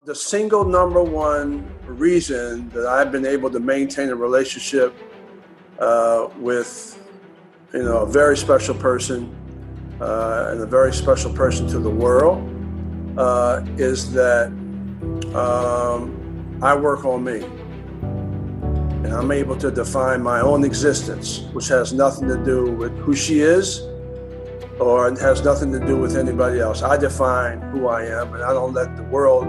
The single number one reason that I've been able to maintain a relationship with, a very special person and a very special person to the world is that I work on me. And I'm able to define my own existence, which has nothing to do with who she is or has nothing to do with anybody else. I define who I am, and I don't let the world,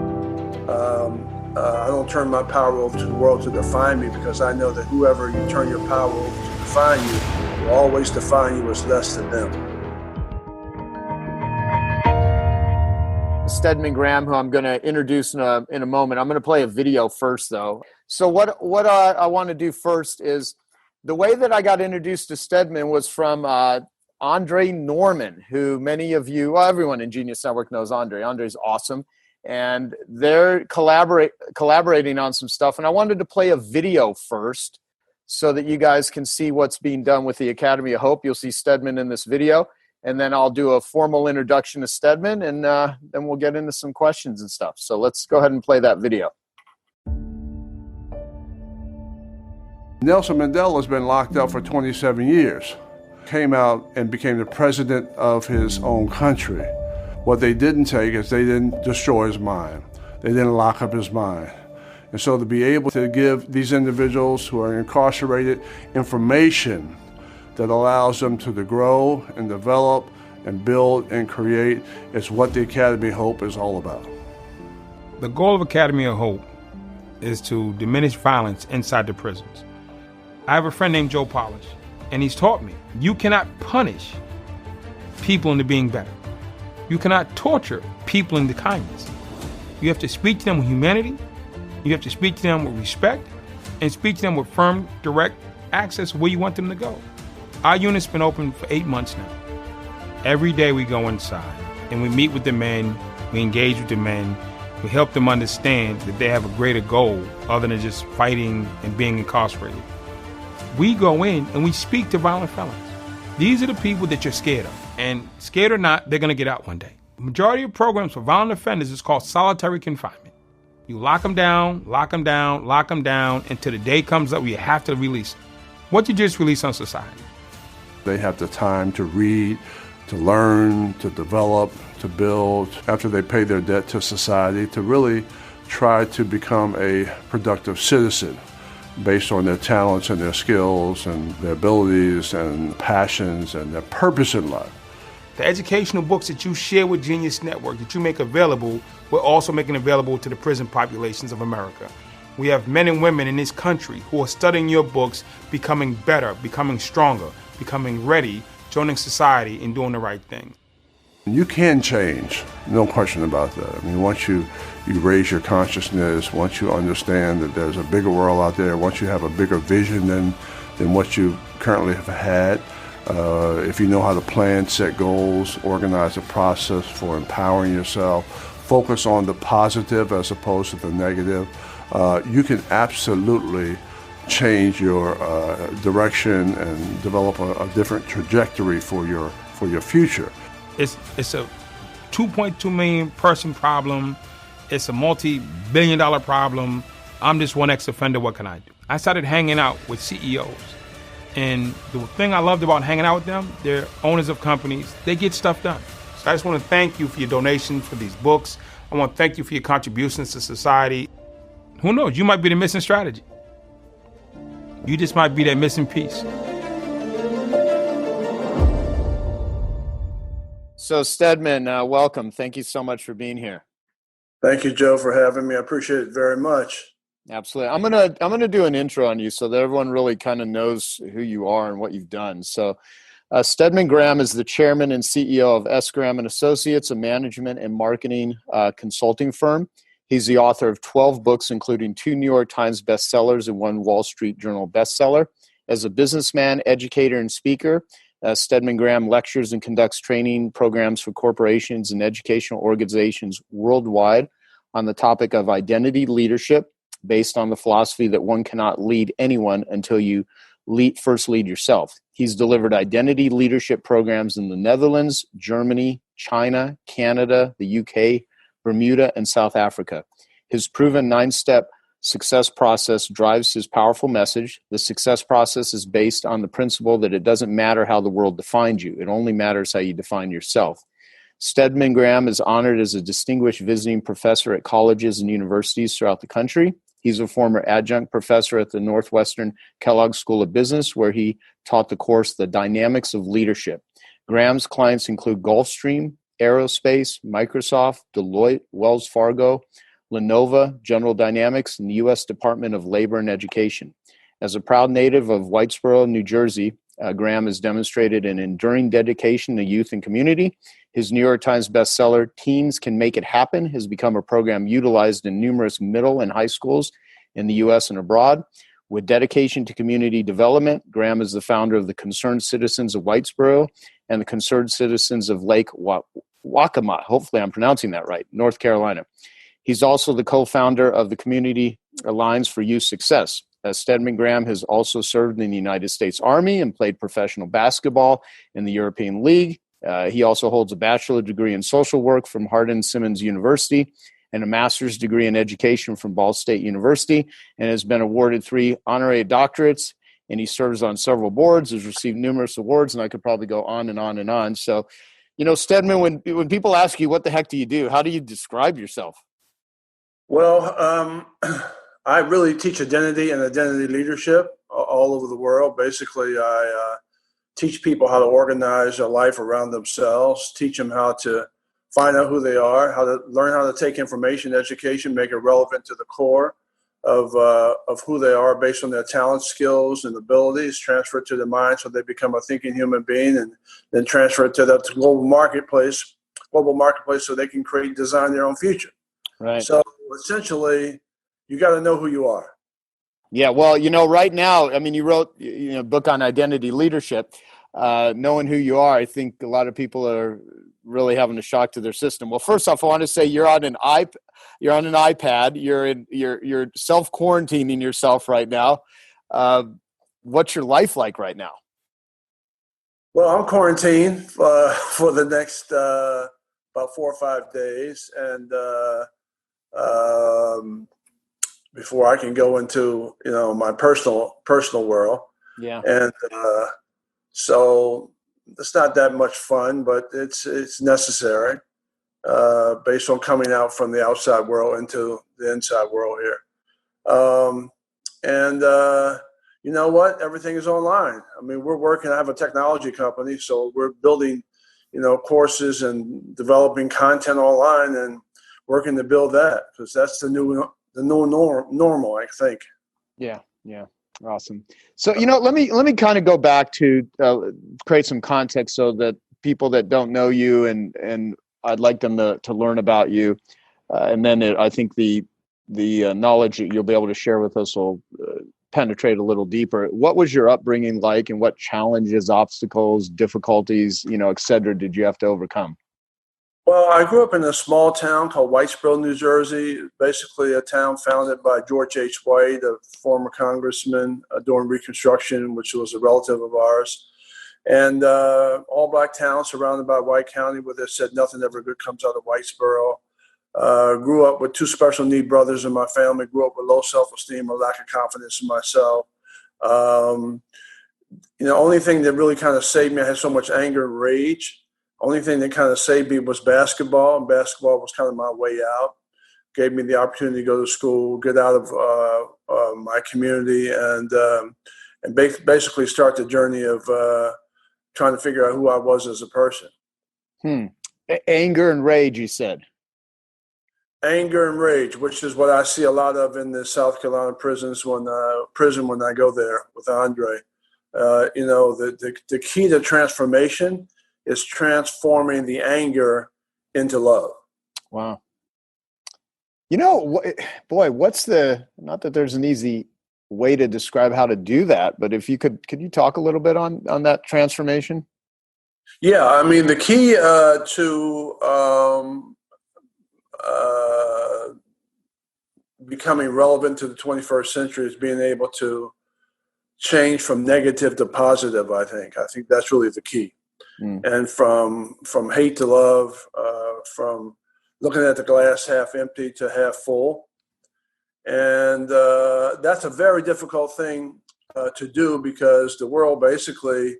I don't turn my power over to the world to define me, because I know that whoever you turn your power over to define you will always define you as less than them. Stedman Graham, who I'm going to introduce in a moment. I'm going to play a video first, though. So what I want to do first is, the way that I got introduced to Stedman was from Andre Norman, who many of you, everyone in Genius Network knows Andre. Andre's awesome. And they're collaborating on some stuff. And I wanted to play a video first so that you guys can see what's being done with the Academy of Hope. You'll see Stedman in this video. And then I'll do a formal introduction to Stedman, and then we'll get into some questions and stuff. So let's go ahead and play that video. Nelson Mandela has been locked up for 27 years. Came out and became the president of his own country. What they didn't take is they didn't destroy his mind. They didn't lock up his mind. And so to be able to give these individuals who are incarcerated information that allows them to grow and develop and build and create is what the Academy of Hope is all about. The goal of Academy of Hope is to diminish violence inside the prisons. I have a friend named Joe Polish, and he's taught me, you cannot punish people into being better. You cannot torture people into kindness. You have to speak to them with humanity, you have to speak to them with respect, and speak to them with firm, direct access where you want them to go. Our unit's been open for 8 months now. Every day we go inside and we meet with the men, we engage with the men, we help them understand that they have a greater goal other than just fighting and being incarcerated. We go in and we speak to violent felons. These are the people that you're scared of. And scared or not, they're gonna get out one day. The majority of programs for violent offenders is called solitary confinement. You lock them down, lock them down, lock them down until the day comes up where you have to release them. What you just release on society? They have the time to read, to learn, to develop, to build, after they pay their debt to society, to really try to become a productive citizen based on their talents and their skills and their abilities and passions and their purpose in life. The educational books that you share with Genius Network, that you make available, we're also making available to the prison populations of America. We have men and women in this country who are studying your books, becoming better, becoming stronger, becoming ready, joining society and doing the right thing. You can change, no question about that. I mean, once you raise your consciousness, once you understand that there's a bigger world out there, once you have a bigger vision than what you currently have had, if you know how to plan, set goals, organize a process for empowering yourself, focus on the positive as opposed to the negative, you can absolutely change your direction and develop a different trajectory for your future. It's a 2.2 million person problem. It's a multi-billion-dollar problem. I'm just one ex-offender. What can I do? I started hanging out with CEOs. And the thing I loved about hanging out with them, they're owners of companies. They get stuff done. So I just want to thank you for your donations for these books. I want to thank you for your contributions to society. Who knows? You might be the missing strategy. You just might be that missing piece. So Stedman, welcome. Thank you so much for being here. Thank you, Joe, for having me. I appreciate it very much. Absolutely. I'm gonna do an intro on you so that everyone really kind of knows who you are and what you've done. So Stedman Graham is the chairman and CEO of S. Graham & Associates, a management and marketing consulting firm. He's the author of 12 books, including 2 New York Times bestsellers and 1 Wall Street Journal bestseller. As a businessman, educator, and speaker, Stedman Graham lectures and conducts training programs for corporations and educational organizations worldwide on the topic of identity leadership, based on the philosophy that one cannot lead anyone until you first lead yourself. He's delivered identity leadership programs in the Netherlands, Germany, China, Canada, the UK, Bermuda, and South Africa. His proven 9-step success process drives his powerful message. The success process is based on the principle that it doesn't matter how the world defines you. It only matters how you define yourself. Stedman Graham is honored as a distinguished visiting professor at colleges and universities throughout the country. He's a former adjunct professor at the Northwestern Kellogg School of Business, where he taught the course, The Dynamics of Leadership. Graham's clients include Gulfstream, Aerospace, Microsoft, Deloitte, Wells Fargo, Lenovo, General Dynamics, and the U.S. Department of Labor and Education. As a proud native of Whitesboro, New Jersey, Graham has demonstrated an enduring dedication to youth and community. His New York Times bestseller, Teens Can Make It Happen, has become a program utilized in numerous middle and high schools in the U.S. and abroad. With dedication to community development, Graham is the founder of the Concerned Citizens of Whitesboro and the Concerned Citizens of Lake Waccamaw. Hopefully I'm pronouncing that right, North Carolina. He's also the co-founder of the Community Alliance for Youth Success. Stedman Graham has also served in the United States Army and played professional basketball in the European League. He also holds a bachelor's degree in social work from Hardin-Simmons University and a master's degree in education from Ball State University, and has been awarded 3 honorary doctorates, and he serves on several boards, has received numerous awards, and I could probably go on and on and on. So, Stedman, when people ask you, what the heck do you do? How do you describe yourself? Well, I really teach identity and identity leadership all over the world. Basically, I teach people how to organize their life around themselves, teach them how to find out who they are, how to learn how to take information, education, make it relevant to the core of who they are based on their talents, skills, and abilities, transfer it to their mind so they become a thinking human being, and then transfer it to the global marketplace so they can create, design their own future. Right. So essentially, you got to know who you are. Yeah, well, right now, you wrote a book on identity leadership. Knowing who you are, I think a lot of people are really having a shock to their system. Well, first off, I want to say you're on an iPad. You're self-quarantining yourself right now. What's your life like right now? Well, I'm quarantined for the next about 4 or 5 days, and before I can go into my personal world. Yeah. And so it's not that much fun, but it's necessary based on coming out from the outside world into the inside world here. And you know what? Everything is online. We're working. I have a technology company, so we're building, courses and developing content online and working to build that, because that's the new normal, I think. Yeah. Awesome. So, let me kind of go back to create some context so that people that don't know you and I'd like them to learn about you. And then I think the knowledge that you'll be able to share with us will penetrate a little deeper. What was your upbringing like, and what challenges, obstacles, difficulties, et cetera, did you have to overcome? Well, I grew up in a small town called Whitesboro, New Jersey, basically a town founded by George H. White, a former congressman during Reconstruction, which was a relative of ours. And all black town surrounded by White County, where they said nothing ever good comes out of Whitesboro. Grew up with 2 special need brothers in my family, grew up with low self-esteem, a lack of confidence in myself. Only thing that really kind of saved me, I had so much anger and rage. Only thing that kind of saved me was basketball, and basketball was kind of my way out. Gave me the opportunity to go to school, get out of my community, and basically start the journey of trying to figure out who I was as a person. Anger and rage, you said. Anger and rage, which is what I see a lot of in the South Carolina prisons when I go there with Andre. The key to transformation is transforming the anger into love. Wow. Boy, what's not that there's an easy way to describe how to do that, but if you could you talk a little bit on that transformation? Yeah, the key to becoming relevant to the 21st century is being able to change from negative to positive, I think that's really the key. And from hate to love, from looking at the glass half empty to half full, And that's a very difficult thing to do, because the world basically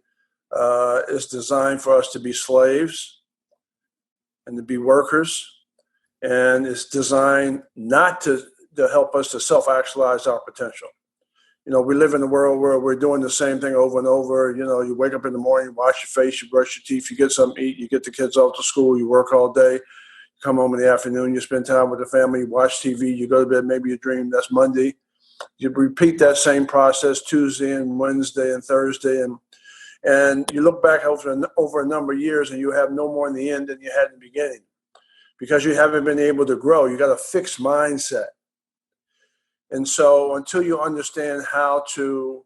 is designed for us to be slaves and to be workers, and it's designed not to help us to self-actualize our potential. We live in a world where we're doing the same thing over and over. You wake up in the morning, you wash your face, you brush your teeth, you get something to eat, you get the kids off to school, you work all day, you come home in the afternoon, you spend time with the family, you watch TV, you go to bed, maybe you dream. That's Monday. You repeat that same process Tuesday and Wednesday and Thursday, and you look back over a number of years, and you have no more in the end than you had in the beginning, because you haven't been able to grow. You got a fixed mindset. And so until you understand how to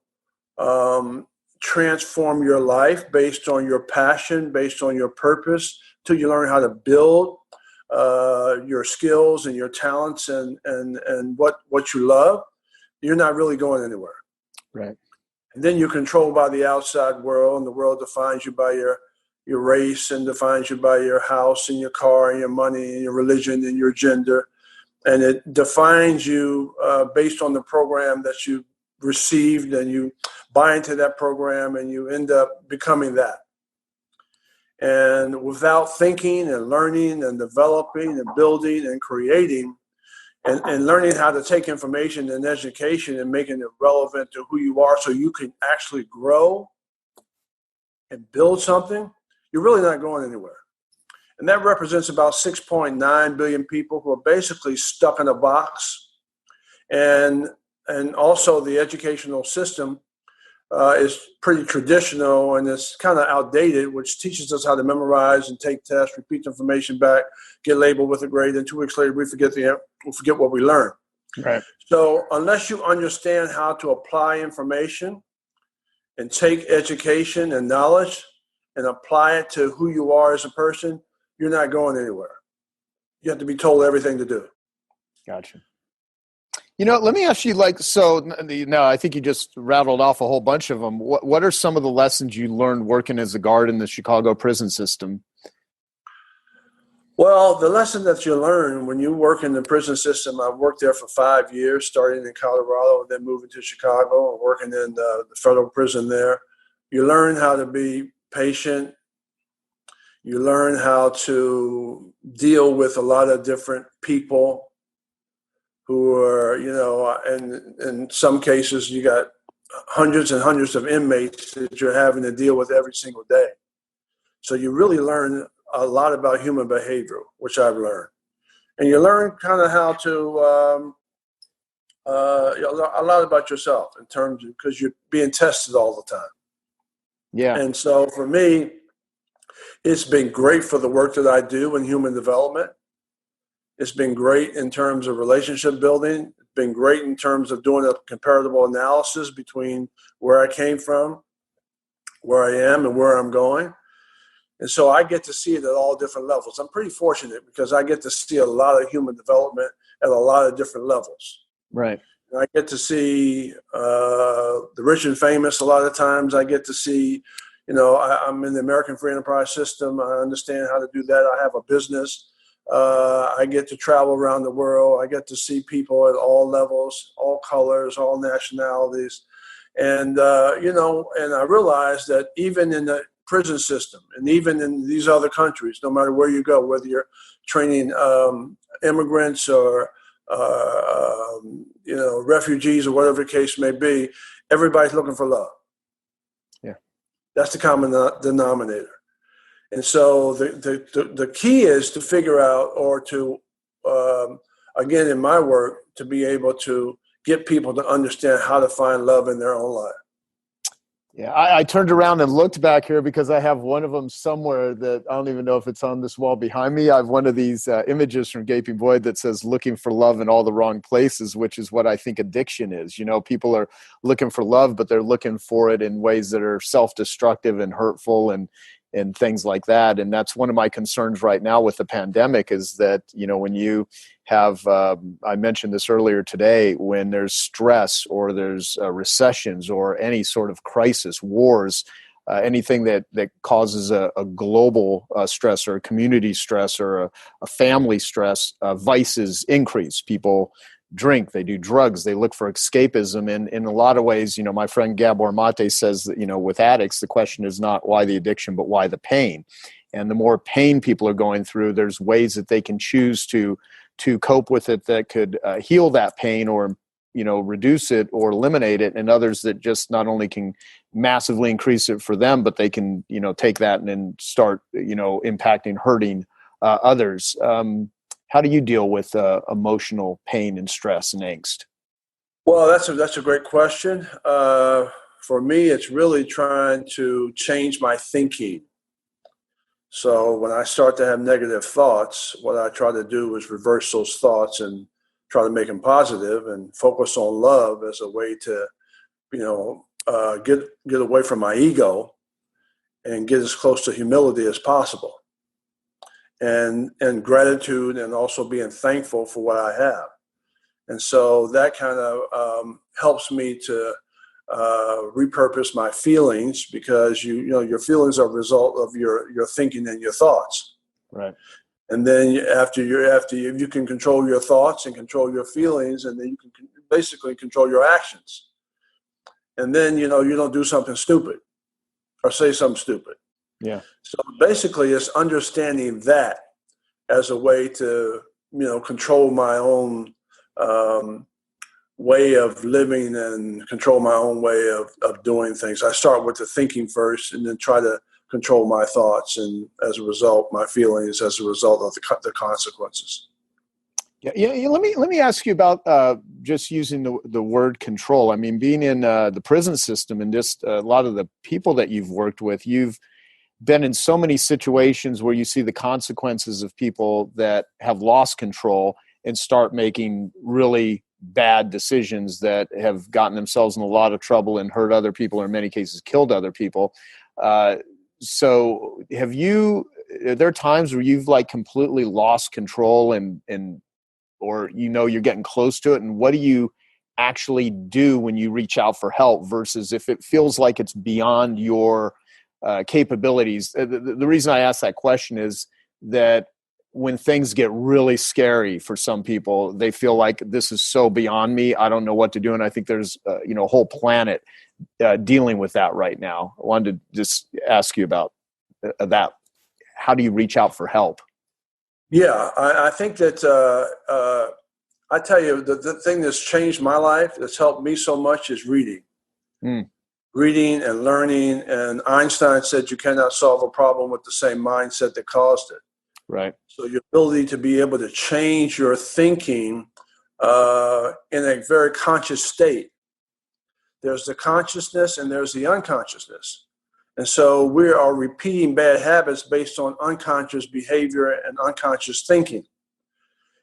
transform your life based on your passion, based on your purpose, till you learn how to build your skills and your talents and what you love, you're not really going anywhere. Right. And then you're controlled by the outside world, and the world defines you by your race, and defines you by your house and your car and your money and your religion and your gender. And it defines you based on the program that you received, and you buy into that program, and you end up becoming that. And without thinking and learning and developing and building and creating and learning how to take information and education and making it relevant to who you are so you can actually grow and build something, you're really not going anywhere. And that represents about 6.9 billion people who are basically stuck in a box. And also the educational system is pretty traditional, and it's kind of outdated, which teaches us how to memorize and take tests, repeat the information back, get labeled with a grade, and 2 weeks later we forget what we learned. Right. So unless you understand how to apply information and take education and knowledge and apply it to who you are as a person, you're not going anywhere. You have to be told everything to do. Gotcha. Let me ask you, now I think you just rattled off a whole bunch of them. What are some of the lessons you learned working as a guard in the Chicago prison system? Well, the lesson that you learn when you work in the prison system, I've worked there for 5 years, starting in Colorado and then moving to Chicago and working in the federal prison there. You learn how to be patient. You learn how to deal with a lot of different people who are, and in some cases you got hundreds and hundreds of inmates that you're having to deal with every single day. So you really learn a lot about human behavior, which I've learned. And you learn kind of how to, a lot about yourself in terms of, because you're being tested all the time. Yeah. And so for me, it's been great for the work that I do in human development. It's been great in terms of relationship building. It's been great in terms of doing a comparative analysis between where I came from, where I am, and where I'm going. And so I get to see it at all different levels. I'm pretty fortunate because I get to see a lot of human development at a lot of different levels. Right. And I get to see the rich and famous a lot of times. I get to see, I'm in the American Free Enterprise System. I understand how to do that. I have a business. I get to travel around the world. I get to see people at all levels, all colors, all nationalities. And, and I realize that even in the prison system and even in these other countries, no matter where you go, whether you're training immigrants or, refugees or whatever the case may be, everybody's looking for love. Yeah. That's the common denominator. And so the key is to figure out, or to, again, in my work, to be able to get people to understand how to find love in their own life. Yeah, I turned around and looked back here because I have one of them somewhere that I don't even know if it's on this wall behind me. I have one of these images from Gaping Void that says looking for love in all the wrong places, which is what I think addiction is. People are looking for love, but they're looking for it in ways that are self-destructive and hurtful and things like that. And that's one of my concerns right now with the pandemic is that, when you have, I mentioned this earlier today, when there's stress or there's recessions or any sort of crisis, wars, anything that causes a global stress or a community stress or a family stress, vices increase. People drink, they do drugs, they look for escapism. And in a lot of ways, my friend Gabor Mate says that, with addicts, the question is not why the addiction, but why the pain. And the more pain people are going through, there's ways that they can choose to cope with it that could heal that pain or, reduce it or eliminate it, and others that just not only can massively increase it for them, but they can, take that and then start, impacting, hurting others. How do you deal with emotional pain and stress and angst? Well, that's a great question. For me, it's really trying to change my thinking. So when I start to have negative thoughts, what I try to do is reverse those thoughts and try to make them positive and focus on love as a way to, get away from my ego and get as close to humility as possible. And gratitude, and also being thankful for what I have. And so that kind of helps me to repurpose my feelings, because your feelings are a result of your thinking and your thoughts. Right. And then after you can control your thoughts and control your feelings, and then you can basically control your actions. And then you don't do something stupid or say something stupid. Yeah. So basically, it's understanding that as a way to, control my own way of living and control my own way of doing things. I start with the thinking first, and then try to control my thoughts, and as a result, my feelings as a result of the consequences. Yeah. Let me ask you about just using the word control. I mean, being in the prison system, and just a lot of the people that you've worked with, you've been in so many situations where you see the consequences of people that have lost control and start making really bad decisions that have gotten themselves in a lot of trouble and hurt other people, or in many cases killed other people. So are there times where you've completely lost control or you're getting close to it, and what do you actually do when you reach out for help versus if it feels like it's beyond your capabilities? The reason I ask that question is that when things get really scary for some people, they feel like this is so beyond me, I don't know what to do. And I think there's a whole planet dealing with that right now. I wanted to just ask you about that. How do you reach out for help? Yeah, I think that I tell you, the thing that's changed my life, that's helped me so much, is reading. Reading and learning. And Einstein said you cannot solve a problem with the same mindset that caused it. Right. So your ability to be able to change your thinking in a very conscious state. There's the consciousness and there's the unconsciousness. And so we are repeating bad habits based on unconscious behavior and unconscious thinking.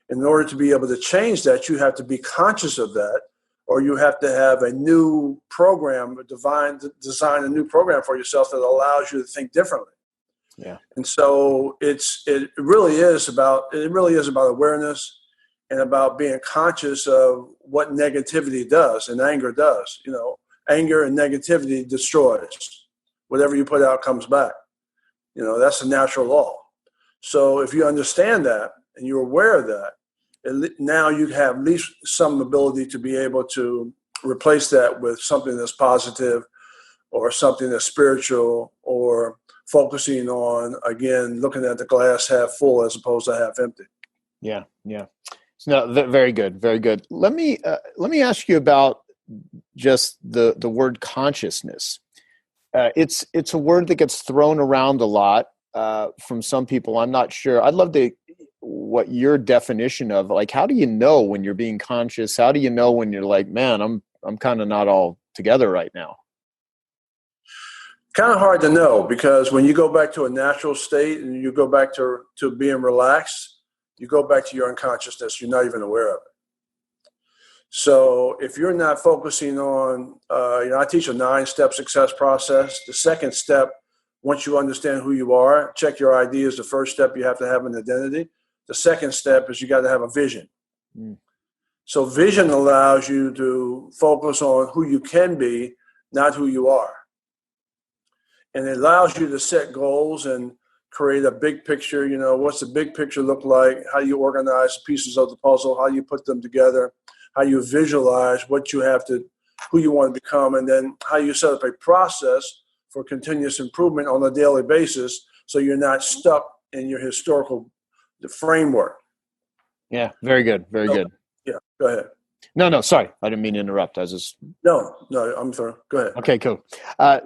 In order to be able to change that, you have to be conscious of that, or you have to have a new program, design a new program for yourself that allows you to think differently. Yeah. And so it really is about awareness and about being conscious of what negativity does and anger does. Anger and negativity destroys. Whatever you put out comes back. That's a natural law. So if you understand that and you're aware of that, now you have at least some ability to be able to replace that with something that's positive, or something that's spiritual, or focusing on, again, looking at the glass half full as opposed to half empty. Yeah. No, very good. Very good. Let me ask you about just the word consciousness. It's a word that gets thrown around a lot from some people. I'm not sure. I'd love to what your definition of, how do you know when you're being conscious? How do you know when you're like, man, I'm kind of not all together right now? Kind of hard to know, because when you go back to a natural state and you go back to being relaxed, you go back to your unconsciousness. You're not even aware of it. So if you're not focusing on, I teach a 9-step success process. The second step, once you understand who you are, check your ID is the first step. You have to have an identity. The second step is you got to have a vision. So vision allows you to focus on who you can be, not who you are. And it allows you to set goals and create a big picture. What's the big picture look like? How do you organize pieces of the puzzle? How do you put them together? how you visualize what you have to, who you want to become, and then how you set up a process for continuous improvement on a daily basis so you're not stuck in your historical framework. Yeah, very good. Very good. Yeah, go ahead. No, sorry. I didn't mean to interrupt. I was just... No, I'm sorry. Go ahead. Okay, cool.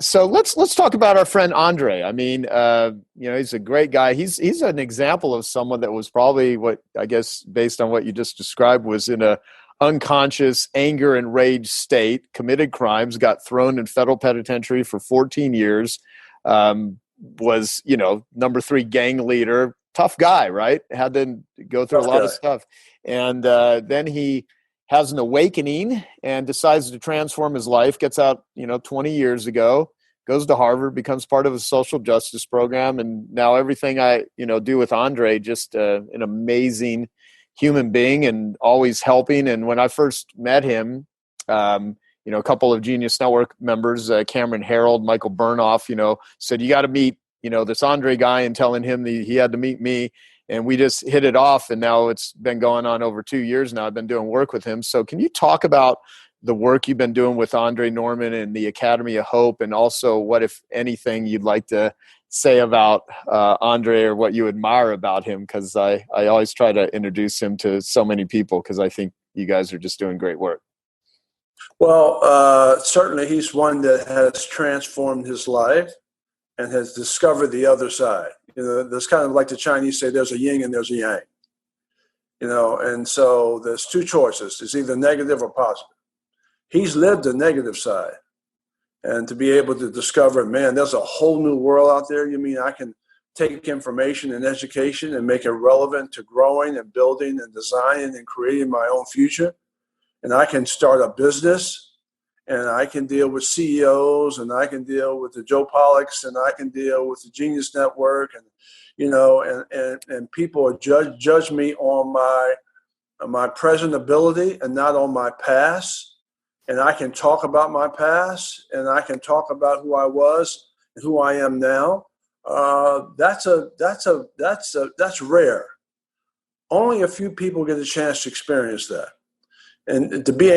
So let's talk about our friend Andre. I mean, he's a great guy. He's an example of someone that was probably, what I guess, based on what you just described, was in a unconscious anger and rage state, committed crimes, got thrown in federal penitentiary for 14 years, was, number 3 gang leader, tough guy, right? Had to go through a lot of stuff. And then he has an awakening and decides to transform his life, gets out, 20 years ago, goes to Harvard, becomes part of a social justice program. And now everything I, do with Andre, just an amazing human being and always helping. And when I first met him, a couple of Genius Network members, Cameron Harold, Michael Burnoff, said, you got to meet, this Andre guy, and telling him he had to meet me. And we just hit it off, and now it's been going on over 2 years now. I've been doing work with him. So can you talk about the work you've been doing with Andre Norman and the Academy of Hope, and also what, if anything, you'd like to say about Andre or what you admire about him? Because I always try to introduce him to so many people because I think you guys are just doing great work. Well, certainly he's one that has transformed his life and has discovered the other side. There's kind of like the Chinese say, there's a yin and there's a yang. And so there's 2 choices. It's either negative or positive. He's lived the negative side. And to be able to discover, man, there's a whole new world out there. You mean I can take information and education and make it relevant to growing and building and designing and creating my own future? And I can start a business, and I can deal with CEOs, and I can deal with the Joe Pollocks, and I can deal with the Genius Network, and and people judge me on my present ability and not on my past. And I can talk about my past, and I can talk about who I was and who I am now. That's rare. Only a few people get a chance to experience that. And to be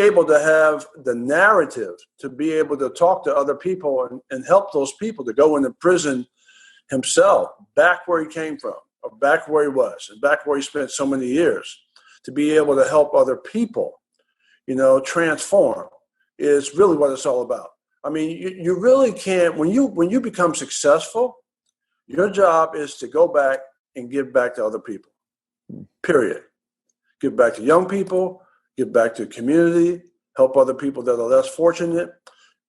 able to have the narrative, to be able to talk to other people and help those people to go into prison himself, back where he came from, or back where he was, and back where he spent so many years, to be able to help other people, transform, is really what it's all about. I mean, you really can't, when you become successful, your job is to go back and give back to other people, period. Give back to young people, give back to the community, help other people that are less fortunate,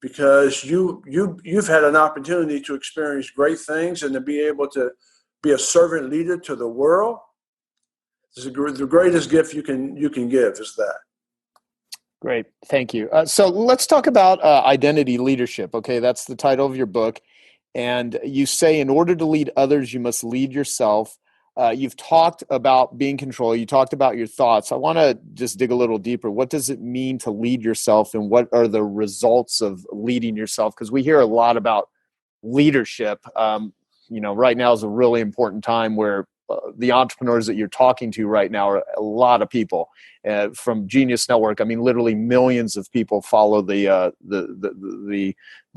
because you've had an opportunity to experience great things and to be able to be a servant leader to the world. The greatest gift you can give is that. Great. Thank you. So let's talk about identity leadership. Okay, that's the title of your book. And you say, in order to lead others, you must lead yourself. You've talked about being control. You talked about your thoughts. I want to just dig a little deeper. What does it mean to lead yourself, and what are the results of leading yourself? Because we hear a lot about leadership. Right now is a really important time where the entrepreneurs that you're talking to right now are a lot of people from Genius Network. I mean, literally millions of people follow the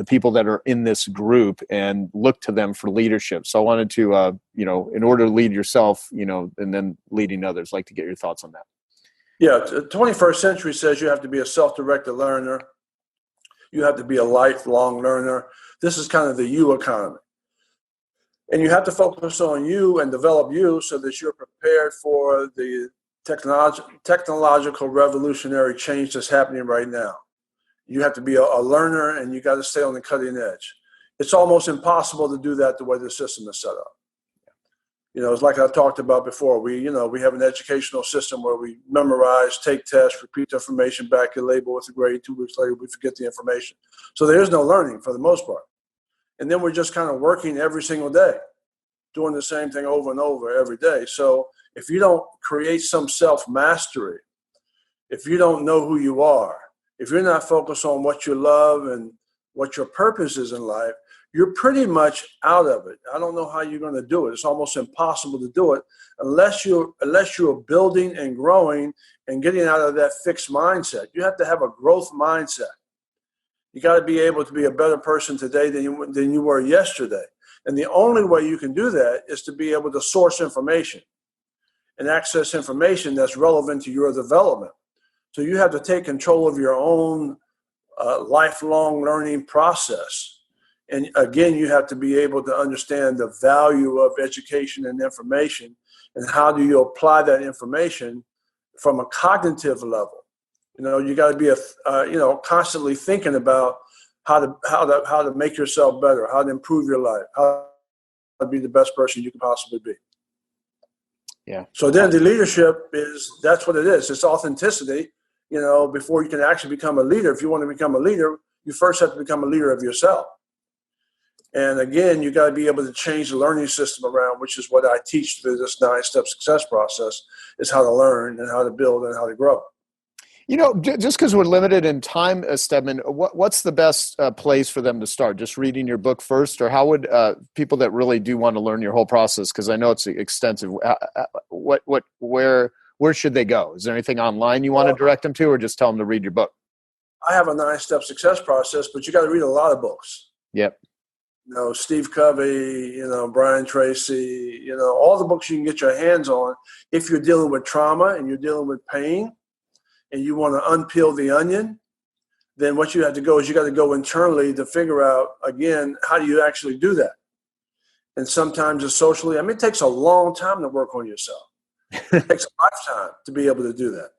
people that are in this group and look to them for leadership. So I wanted to, in order to lead yourself, and then leading others, like to get your thoughts on that. Yeah, the 21st century says you have to be a self-directed learner. You have to be a lifelong learner. This is kind of the you economy. And you have to focus on you and develop you so that you're prepared for the technological revolutionary change that's happening right now. You have to be a learner, and you got to stay on the cutting edge. It's almost impossible to do that the way the system is set up. It's like I talked about before. We have an educational system where we memorize, take tests, repeat the information back, get labeled with a grade. 2 weeks later, we forget the information. So there is no learning for the most part. And then we're just kind of working every single day, doing the same thing over and over every day. So if you don't create some self-mastery, if you don't know who you are, if you're not focused on what you love and what your purpose is in life, you're pretty much out of it. I don't know how you're going to do it. It's almost impossible to do it unless you're building and growing and getting out of that fixed mindset. You have to have a growth mindset. You got to be able to be a better person today than you were yesterday. And the only way you can do that is to be able to source information and access information that's relevant to your development. So you have to take control of your own lifelong learning process. And again, you have to be able to understand the value of education and information, and how do you apply that information from a cognitive level. You got to be constantly thinking about how to make yourself better, how to improve your life, how to be the best person you can possibly be. Yeah. So then the leadership that's what it is. It's authenticity. Before you can actually become a leader, if you want to become a leader, you first have to become a leader of yourself. And again, you got to be able to change the learning system around, which is what I teach through this 9-step success process, is how to learn and how to build and how to grow. Just because we're limited in time, Stedman, what's the best place for them to start? Just reading your book first, or how would people that really do want to learn your whole process, because I know it's extensive, where should they go? Is there anything online you want to direct them to, or just tell them to read your book? I have a 9-step success process, but you got to read a lot of books. Yep. Steve Covey, Brian Tracy, all the books you can get your hands on. If you're dealing with trauma and you're dealing with pain and you want to unpeel the onion, then what you have to go is you got to go internally to figure out, again, how do you actually do that? And sometimes it's socially. It takes a long time to work on yourself. It takes a lifetime to be able to do that.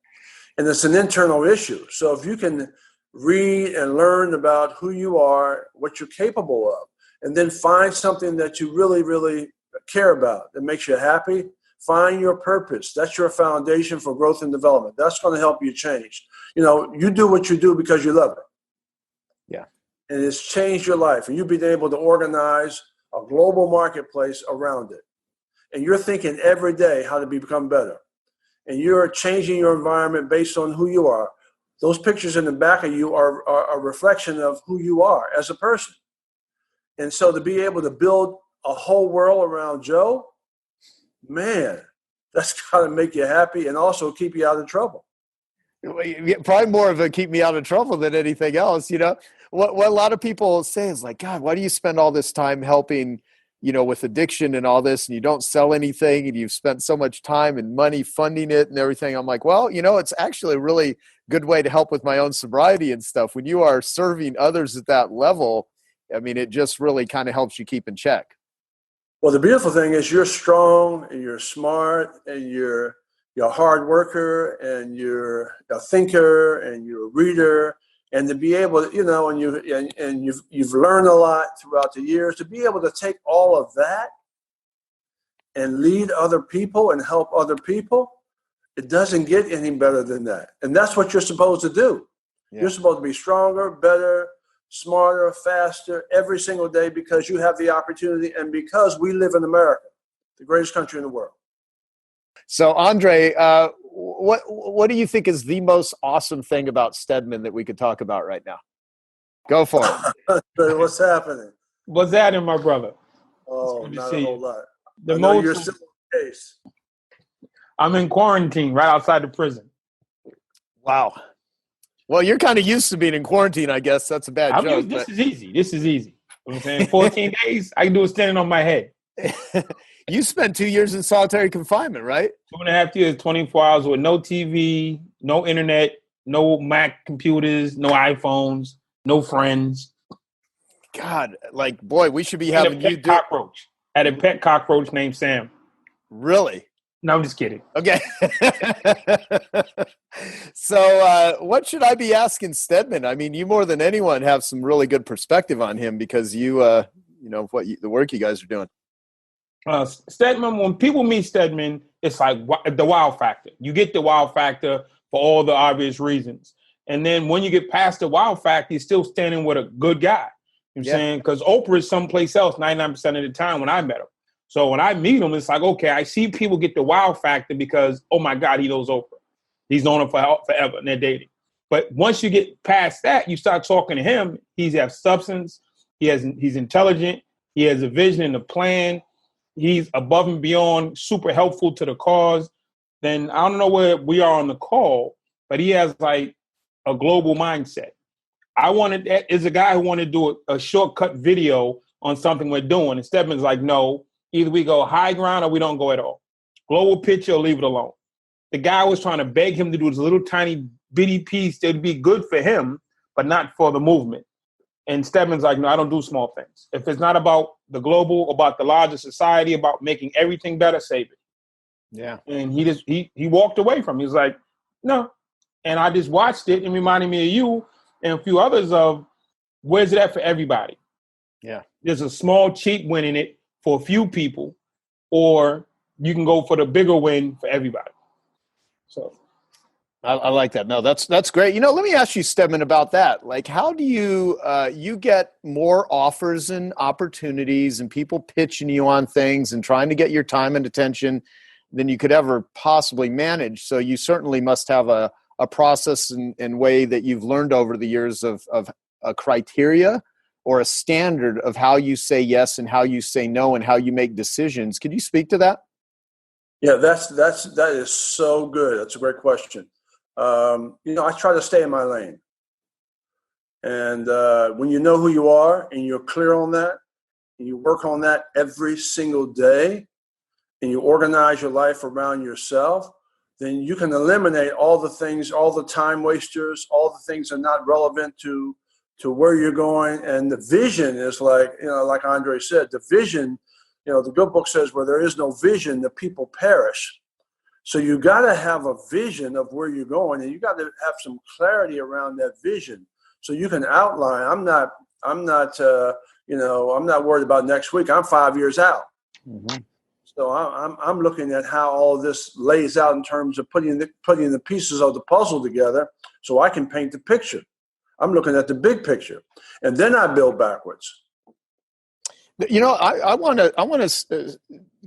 And it's an internal issue. So if you can read and learn about who you are, what you're capable of, and then find something that you really, really care about that makes you happy, find your purpose. That's your foundation for growth and development. That's going to help you change. You do what you do because you love it. Yeah. And it's changed your life. And you've been able to organize a global marketplace around it. And you're thinking every day how to become better. And you're changing your environment based on who you are. Those pictures in the back of you are a reflection of who you are as a person. And so to be able to build a whole world around Joe, man, that's got to make you happy and also keep you out of trouble. Probably more of a keep me out of trouble than anything else. What a lot of people say is like, God, why do you spend all this time helping, with addiction and all this, and you don't sell anything, and you've spent so much time and money funding it and everything? I'm like, well, it's actually a really good way to help with my own sobriety and stuff. When you are serving others at that level, it just really kind of helps you keep in check. Well, the beautiful thing is you're strong and you're smart and you're a hard worker and you're a thinker and you're a reader, and to be able to, and you've learned a lot throughout the years, to be able to take all of that and lead other people and help other people, it doesn't get any better than that. And that's what you're supposed to do. Yeah. You're supposed to be stronger, better, smarter, faster every single day, because you have the opportunity and because we live in America, the greatest country in the world. So, Andre, what do you think is the most awesome thing about Stedman that we could talk about right now? Go for it. What's happening? What's happening, my brother? Oh, not a whole lot. You're still in the case. I'm in quarantine right outside the prison. Wow. Well, you're kind of used to being in quarantine, I guess. That's a bad joke. This is easy. You know what I'm saying? 14 days, I can do it standing on my head. You spent 2 years in solitary confinement, right? 2.5 years, 24 hours with no TV, no internet, no Mac computers, no iPhones, no friends. God, boy, we should be having you do cockroach. I had a pet cockroach named Sam. Really? No, I'm just kidding. Okay. So what should I be asking Stedman? You more than anyone have some really good perspective on him, because the work you guys are doing. Stedman, when people meet Stedman, it's like the wow factor. You get the wow factor for all the obvious reasons. And then when you get past the wow factor, he's still standing with a good guy. You know what I'm saying? Because Oprah is someplace else 99% of the time when I met him. So when I meet him, it's like, okay, I see people get the wow factor because, oh my God, he knows Oprah. He's known her forever and they're dating. But once you get past that, you start talking to him, he has substance, He's intelligent. He has a vision and a plan. He's above and beyond super helpful to the cause. Then I don't know where we are on the call, but he has like a global mindset. Is a guy who wanted to do a shortcut video on something we're doing. And Stedman's like, no, either we go high ground or we don't go at all. Global picture or leave it alone. The guy was trying to beg him to do this little tiny bitty piece that would be good for him, but not for the movement. And Stedman's like, no, I don't do small things. If it's not about the global, about the larger society, about making everything better, save it. Yeah. And he walked away from it. He was like, no. And I just watched it and reminded me of you and a few others of where's it at for everybody? Yeah. There's a small cheap win in it for a few people, or you can go for the bigger win for everybody. So I like that. No, that's great. Let me ask you, Stedman, about that. Like, how do you you get more offers and opportunities and people pitching you on things and trying to get your time and attention than you could ever possibly manage? So you certainly must have a process and way that you've learned over the years of a criteria or a standard of how you say yes and how you say no and how you make decisions. Could you speak to that? Yeah, that is so good. That's a great question. I try to stay in my lane. And when you know who you are and you're clear on that, and you work on that every single day, and you organize your life around yourself, then you can eliminate all the things, all the time wasters, all the things that are not relevant to where you're going. And the vision is like Andre said, the vision, the good book says where there is no vision, the people perish. So you got to have a vision of where you're going, and you got to have some clarity around that vision so you can outline. I'm not worried about next week. I'm 5 years out. Mm-hmm. So I'm looking at how all this lays out in terms of putting the pieces of the puzzle together so I can paint the picture. I'm looking at the big picture, and then I build backwards. I want to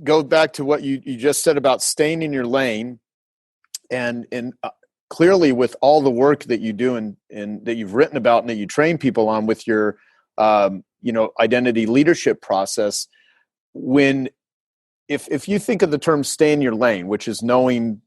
go back to what you just said about staying in your lane, and clearly with all the work that you do and that you've written about and that you train people on with your identity leadership process. If you think of the term "stay in your lane," which is knowing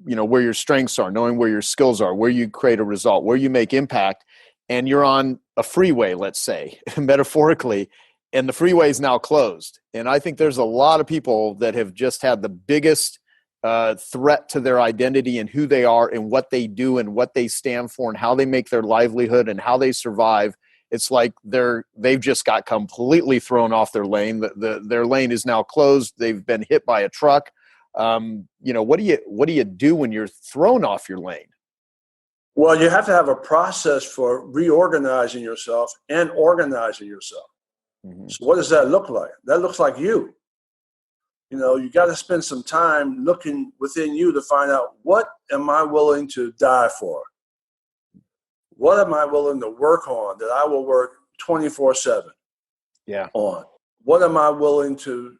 where your strengths are, knowing where your skills are, where you create a result, where you make impact, and you're on a freeway, let's say metaphorically. And the freeway is now closed. And I think there's a lot of people that have just had the biggest threat to their identity and who they are and what they do and what they stand for and how they make their livelihood and how they survive. It's like they've just got completely thrown off their lane. Their lane is now closed. They've been hit by a truck. What do you do when you're thrown off your lane? Well, you have to have a process for reorganizing yourself and organizing yourself. Mm-hmm. So what does that look like? That looks like you. You got to spend some time looking within you to find out, what am I willing to die for? What am I willing to work on that I will work 24/7 on? What am I willing to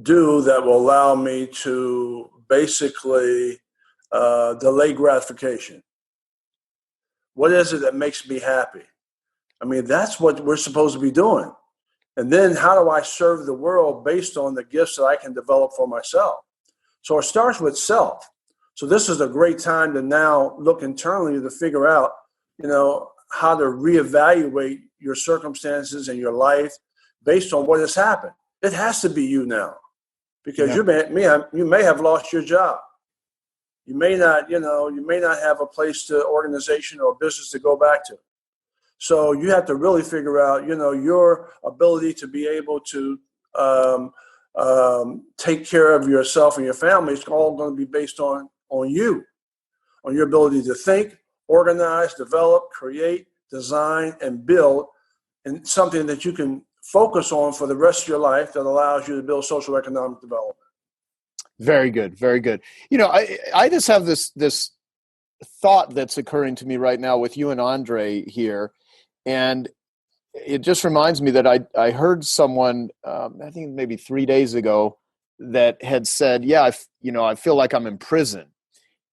do that will allow me to basically delay gratification? What is it that makes me happy? I mean, that's what we're supposed to be doing. And then how do I serve the world based on the gifts that I can develop for myself? So it starts with self. So this is a great time to now look internally to figure out, how to reevaluate your circumstances and your life based on what has happened. It has to be you now, because you may have lost your job. You may not have a place to organization or business to go back to. So you have to really figure out, your ability to be able to take care of yourself and your family is all going to be based on you, on your ability to think, organize, develop, create, design, and build, and something that you can focus on for the rest of your life that allows you to build social economic development. Very good. Very good. I just have this thought that's occurring to me right now with you and Andre here. And it just reminds me that I heard someone, I think maybe 3 days ago, that had said, I feel like I'm in prison.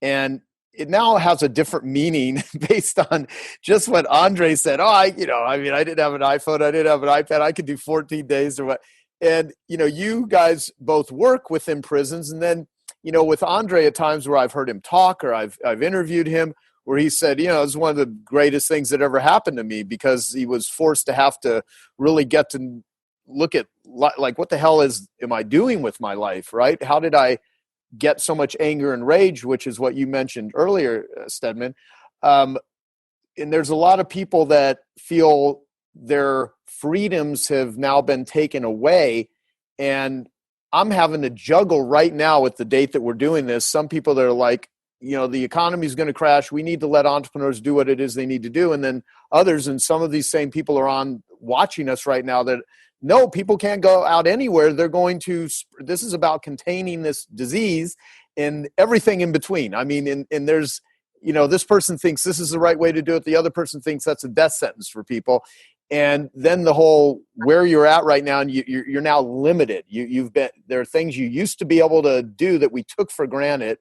And it now has a different meaning based on just what Andre said. I didn't have an iPhone. I didn't have an iPad. I could do 14 days or what. And, you guys both work within prisons. And then, with Andre at times where I've heard him talk or I've interviewed him where he said, it's one of the greatest things that ever happened to me because he was forced to have to really get to look at like, what the hell am I doing with my life, right? How did I get so much anger and rage, which is what you mentioned earlier, Stedman. And there's a lot of people that feel their freedoms have now been taken away. And I'm having to juggle right now with the date that we're doing this. Some people that are like, the economy is going to crash. We need to let entrepreneurs do what it is they need to do. And then others, and some of these same people are on watching us right now that, no, people can't go out anywhere. This is about containing this disease and everything in between. I mean, and there's, this person thinks this is the right way to do it. The other person thinks that's a death sentence for people. And then the whole where you're at right now, and you're now limited. There are things you used to be able to do that we took for granted.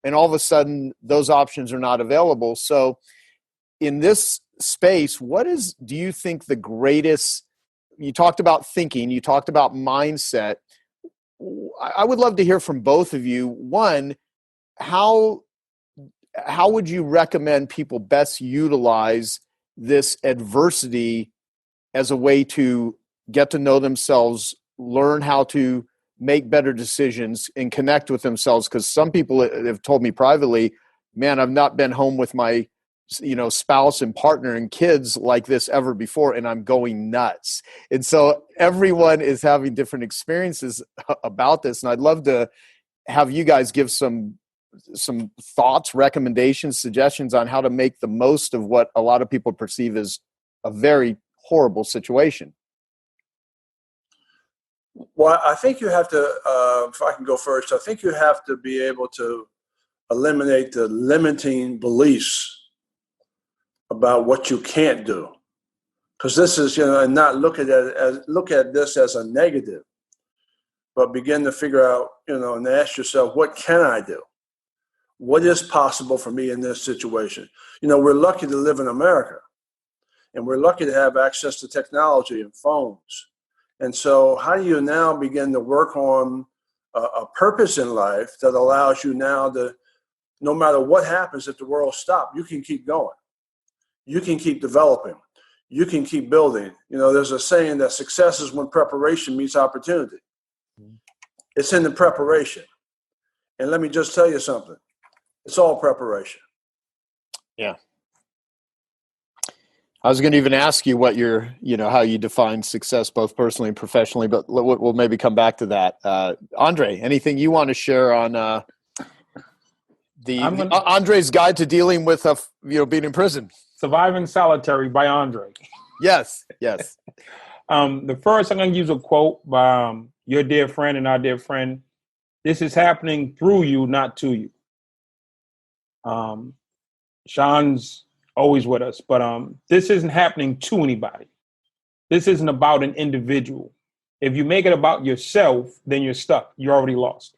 And all of a sudden those options are not available. So in this space, do you think the greatest, you talked about thinking, you talked about mindset. I would love to hear from both of you. One, how would you recommend people best utilize this adversity as a way to get to know themselves, learn how to make better decisions and connect with themselves? Because some people have told me privately, man, I've not been home with my spouse and partner and kids like this ever before, and I'm going nuts. And so everyone is having different experiences about this. And I'd love to have you guys give some thoughts, recommendations, suggestions on how to make the most of what a lot of people perceive as a very horrible situation. Well, I think you have to, if I can go first, I think you have to be able to eliminate the limiting beliefs about what you can't do, because this is, and not look at this as a negative, but begin to figure out, and ask yourself, what can I do? What is possible for me in this situation? We're lucky to live in America, and we're lucky to have access to technology and phones. And so how do you now begin to work on a purpose in life that allows you now to, no matter what happens, if the world stops, you can keep going. You can keep developing. You can keep building. There's a saying that success is when preparation meets opportunity. It's in the preparation. And let me just tell you something. It's all preparation. Yeah. I was going to even ask you what how you define success, both personally and professionally, but we'll maybe come back to that. Andre, anything you want to share on Andre's guide to dealing with being in prison? Surviving Solitary by Andre. Yes. The first, I'm going to use a quote by your dear friend and our dear friend. This is happening through you, not to you. Sean's always with us, but this isn't happening to anybody. This isn't about an individual. If you make it about yourself, then you're stuck. You're already lost.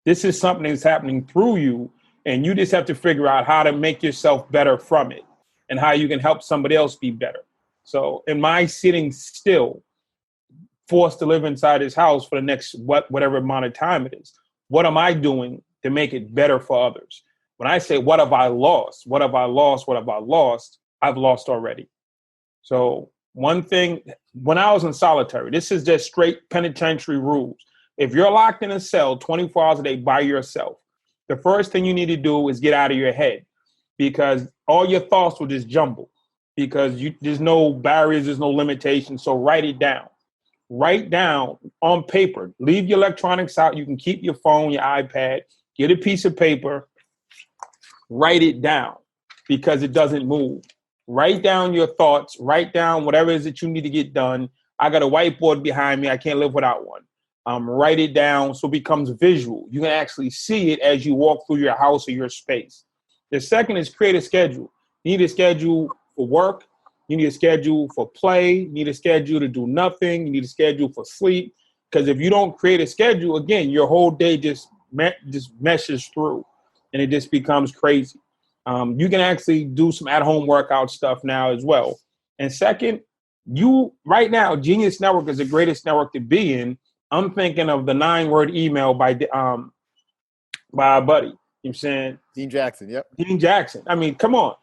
This is something that's happening through you, and you just have to figure out how to make yourself better from it and how you can help somebody else be better. So in my sitting still, forced to live inside his house for the next whatever amount of time it is, what am I doing to make it better for others? When I say, what have I lost? What have I lost? What have I lost? I've lost already. So one thing, when I was in solitary, this is just straight penitentiary rules. If you're locked in a cell 24 hours a day by yourself, the first thing you need to do is get out of your head, because all your thoughts will just jumble, because there's no barriers, there's no limitations. So write it down. Write down on paper. Leave your electronics out. You can keep your phone, your iPad, get a piece of paper, write it down, because it doesn't move. Write down your thoughts. Write down whatever it is that you need to get done. I got a whiteboard behind me. I can't live without one. Write it down so it becomes visual. You can actually see it as you walk through your house or your space. The second is create a schedule. You need a schedule for work. You need a schedule for play. You need a schedule to do nothing. You need a schedule for sleep. Because if you don't create a schedule, again, your whole day just meshes through, and it just becomes crazy. You can actually do some at-home workout stuff now as well. And second, you right now, Genius Network is the greatest network to be in. I'm thinking of the 9-word email by our buddy. You know what I'm saying? Dean Jackson, yep. Dean Jackson. I mean, come on.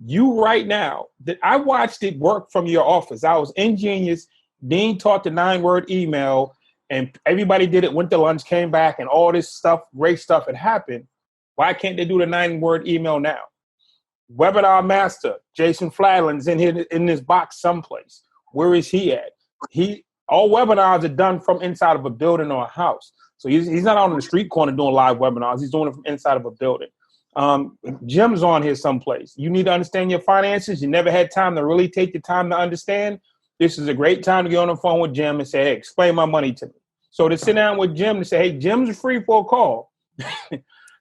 You right now, that I watched it work from your office. I was in Genius. Dean taught the 9-word email, and everybody did it, went to lunch, came back, and all this stuff, great stuff had happened. Why can't they do the 9-word email now? Webinar master, Jason Fladlin's in this box someplace. Where is he at? All webinars are done from inside of a building or a house. So he's not out on the street corner doing live webinars. He's doing it from inside of a building. Jim's on here someplace. You need to understand your finances. You never had time to really take the time to understand. This is a great time to get on the phone with Jim and say, hey, explain my money to me. So to sit down with Jim and say, hey, Jim's free for a call.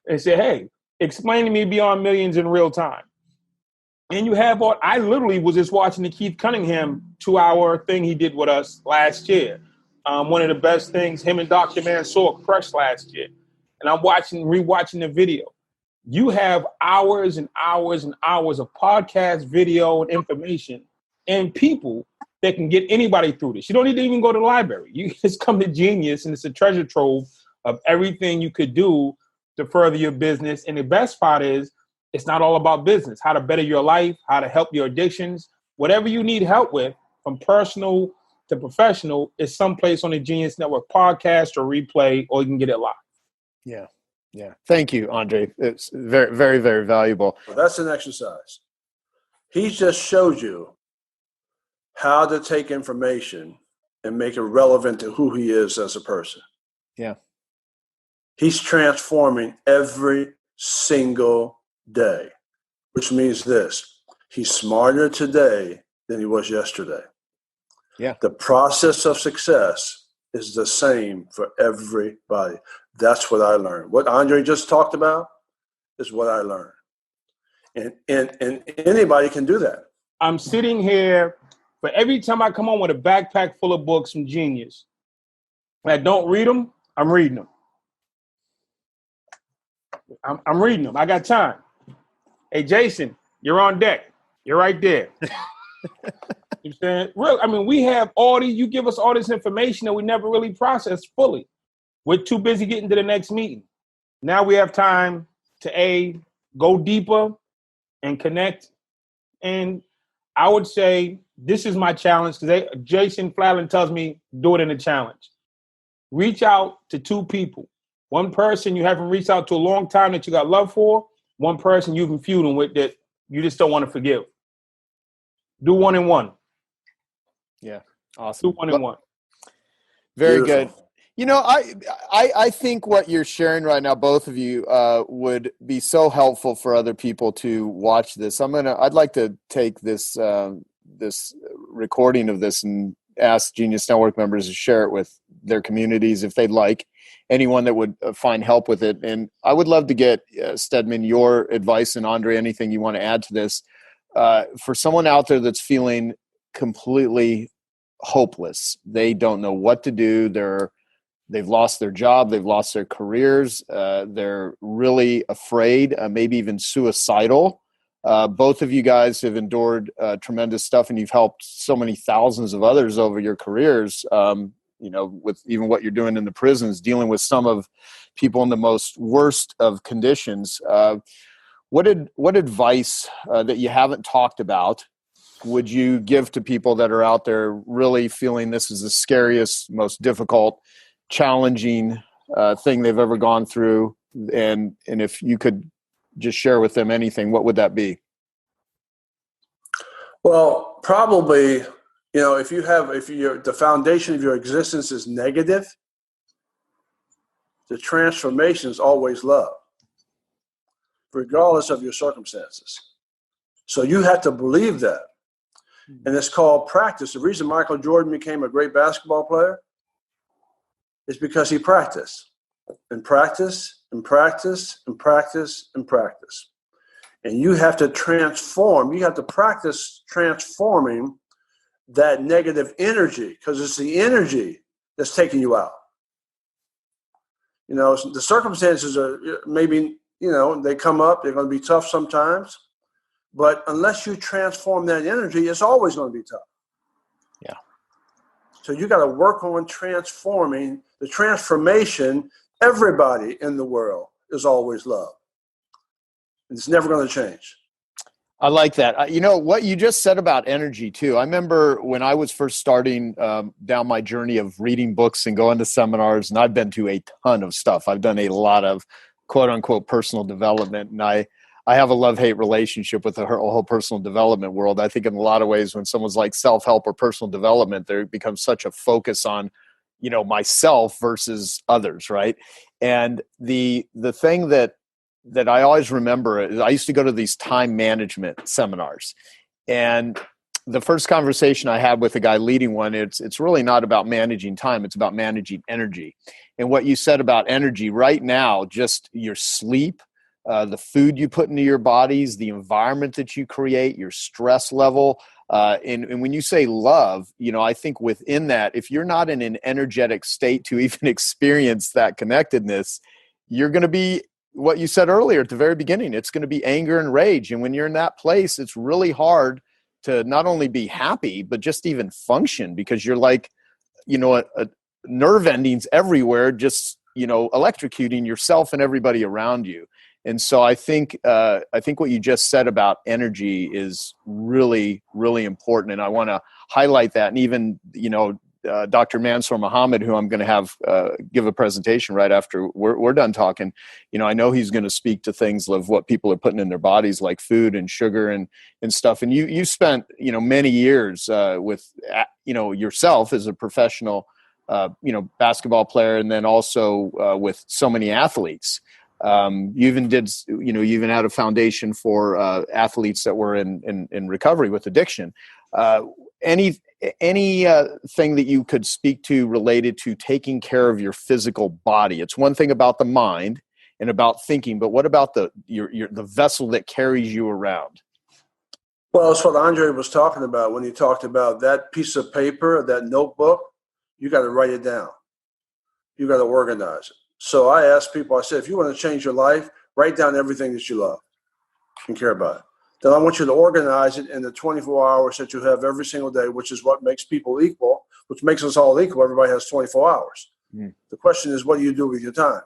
And say, hey, explain to me Beyond Millions in real time. And you have I literally was just watching the Keith Cunningham 2-hour thing he did with us last year. One of the best things, him and Dr. Mansour crushed last year. And I'm rewatching the video. You have hours and hours and hours of podcast, video, and information, and people that can get anybody through this. You don't need to even go to the library. You just come to Genius, and it's a treasure trove of everything you could do to further your business. And the best part is, it's not all about business, how to better your life, how to help your addictions, whatever you need help with, from personal to professional, is someplace on the Genius Network podcast or replay, or you can get it live. Yeah. Yeah. Thank you, Andre. It's very, very, very valuable. Well, that's an exercise. He just showed you how to take information and make it relevant to who he is as a person. Yeah. He's transforming every single day, which means this: he's smarter today than he was yesterday. Yeah. The process of success is the same for everybody. That's what I learned. What Andre just talked about is what I learned. And anybody can do that. I'm sitting here, but every time I come on with a backpack full of books from Genius, and I don't read them, I'm reading them. I'm reading them. I got time. Hey, Jason, you're on deck. You're right there. You know what I'm saying? We have all these, you give us all this information that we never really processed fully. We're too busy getting to the next meeting. Now we have time to go deeper and connect. And I would say this is my challenge, because Jason Fladlin tells me, do it in a challenge. Reach out to 2 people. One person you haven't reached out to a long time that you got love for. One person you've been feuding with that you just don't want to forgive. Do 1 and 1. Yeah. Awesome. Do 1 and 1. Very Beautiful. good. You know, I think what you're sharing right now, both of you, would be so helpful for other people to watch this. I'd like to take this recording of this and ask Genius Network members to share it with their communities if they'd like. Anyone that would find help with it. And I would love to get, Stedman, your advice, and Andre, anything you want to add to this. For someone out there that's feeling completely hopeless, they don't know what to do. They've lost their job. They've lost their careers. They're really afraid, maybe even suicidal. Both of you guys have endured tremendous stuff, and you've helped so many thousands of others over your careers. With even what you're doing in the prisons, dealing with some of people in the most worst of conditions. What advice that you haven't talked about would you give to people that are out there really feeling this is the scariest, most difficult, challenging thing they've ever gone through? And if you could just share with them anything, what would that be? Well, probably, if the foundation of your existence is negative, the transformation is always love, regardless of your circumstances. So you have to believe that. And it's called practice. The reason Michael Jordan became a great basketball player is because he practiced and practice and practice and practice and practice. And you have to transform. You have to practice transforming that negative energy, because it's the energy that's taking you out. The circumstances are maybe they come up, they're going to be tough sometimes. But unless you transform that energy, it's always going to be tough. Yeah. So you got to work on transforming the transformation. Everybody in the world is always love. It's never going to change. I like that. What you just said about energy too. I remember when I was first starting down my journey of reading books and going to seminars, and I've been to a ton of stuff. I've done a lot of quote unquote personal development, and I have a love-hate relationship with the whole personal development world. I think in a lot of ways when someone's like self-help or personal development, there becomes such a focus on, myself versus others, right? And the thing that I always remember is I used to go to these time management seminars. And the first conversation I had with a guy leading one, it's really not about managing time. It's about managing energy. And what you said about energy right now, just your sleep, the food you put into your bodies, the environment that you create, your stress level. And when you say love, I think within that, if you're not in an energetic state to even experience that connectedness, you're going to be what you said earlier at the very beginning. It's going to be anger and rage. And when you're in that place, it's really hard to not only be happy, but just even function, because you're like, nerve endings everywhere, just, electrocuting yourself and everybody around you. And so I think what you just said about energy is really, really important. And I want to highlight that. And even, Dr. Mansour Muhammad, who I'm going to have give a presentation right after we're done talking, I know he's going to speak to things of what people are putting in their bodies, like food and sugar and stuff. And you spent, many years with, yourself as a professional, basketball player, and then also with so many athletes. You even did, you even had a foundation for athletes that were in recovery with addiction. Anything that you could speak to related to taking care of your physical body? It's one thing about the mind and about thinking, but what about the vessel that carries you around? Well, that's what Andre was talking about when he talked about that piece of paper, that notebook. You got to write it down. You got to organize it. So I asked people, I said, if you want to change your life, write down everything that you love and care about. Then I want you to organize it in the 24 hours that you have every single day, which is what makes people equal, which makes us all equal. Everybody has 24 hours. The question is, what do you do with your time?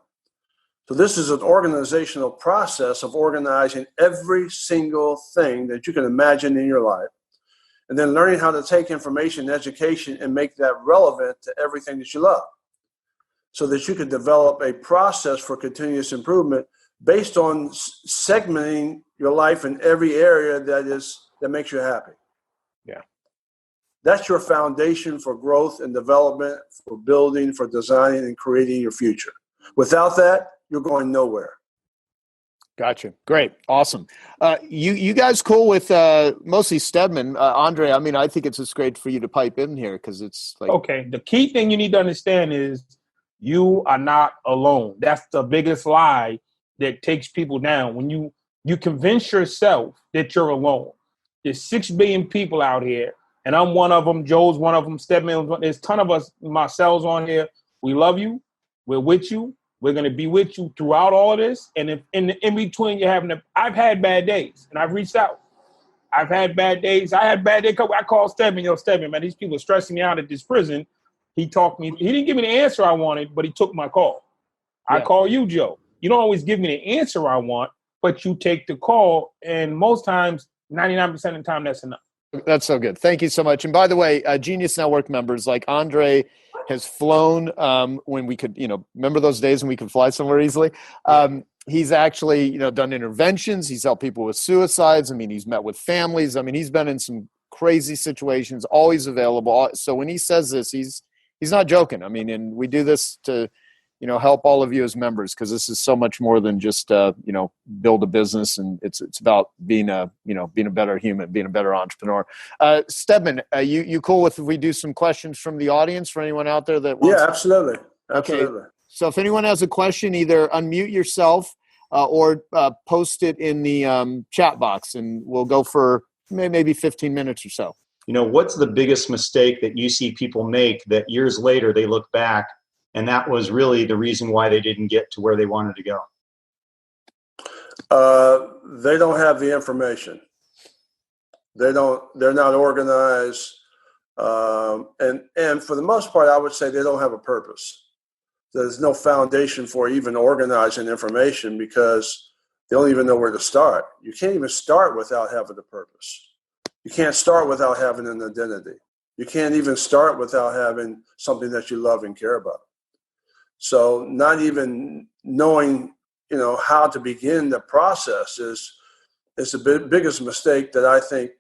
So this is an organizational process of organizing every single thing that you can imagine in your life, and then learning how to take information and education and make that relevant to everything that you love, so that you can develop a process for continuous improvement based on segmenting your life in every area that makes you happy. Yeah. That's your foundation for growth and development, for building, for designing and creating your future. Without that, you're going nowhere. Gotcha. Great. Awesome. You guys cool with mostly Stedman? Andre, I think it's just great for you to pipe in here, because it's like... Okay. The key thing you need to understand is you are not alone. That's the biggest lie that takes people down. When you convince yourself that you're alone. There's 6 billion people out here, and I'm one of them. Joe's one of them. Stedman, there's a ton of us, Marcel's on here. We love you. We're with you. We're going to be with you throughout all of this. And if in between I've had bad days, and I've reached out. I've had bad days. I had bad days. I called Stedman. Stedman, man, these people are stressing me out at this prison. He didn't give me the answer I wanted, but he took my call. Yeah. I call you, Joe. You don't always give me the answer I want, but you take the call. And most times, 99% of the time, that's enough. That's so good. Thank you so much. And by the way, Genius Network members, like Andre has flown when we could, remember those days when we could fly somewhere easily? He's actually, done interventions. He's helped people with suicides. He's met with families. He's been in some crazy situations, always available. So when he says this, he's not joking. And we do this to, help all of you as members, because this is so much more than just, build a business. And it's about being a better human, being a better entrepreneur. Stedman, you cool with if we do some questions from the audience for anyone out there that wants? Yeah, absolutely. Absolutely. Okay. So if anyone has a question, either unmute yourself or post it in the chat box, and we'll go for maybe 15 minutes or so. What's the biggest mistake that you see people make that years later they look back and that was really the reason why they didn't get to where they wanted to go? They don't have the information. They're not organized. And for the most part, I would say they don't have a purpose. There's no foundation for even organizing information because they don't even know where to start. You can't even start without having a purpose. You can't start without having an identity. You can't even start without having something that you love and care about. So not even knowing, how to begin the process is the biggest mistake that I think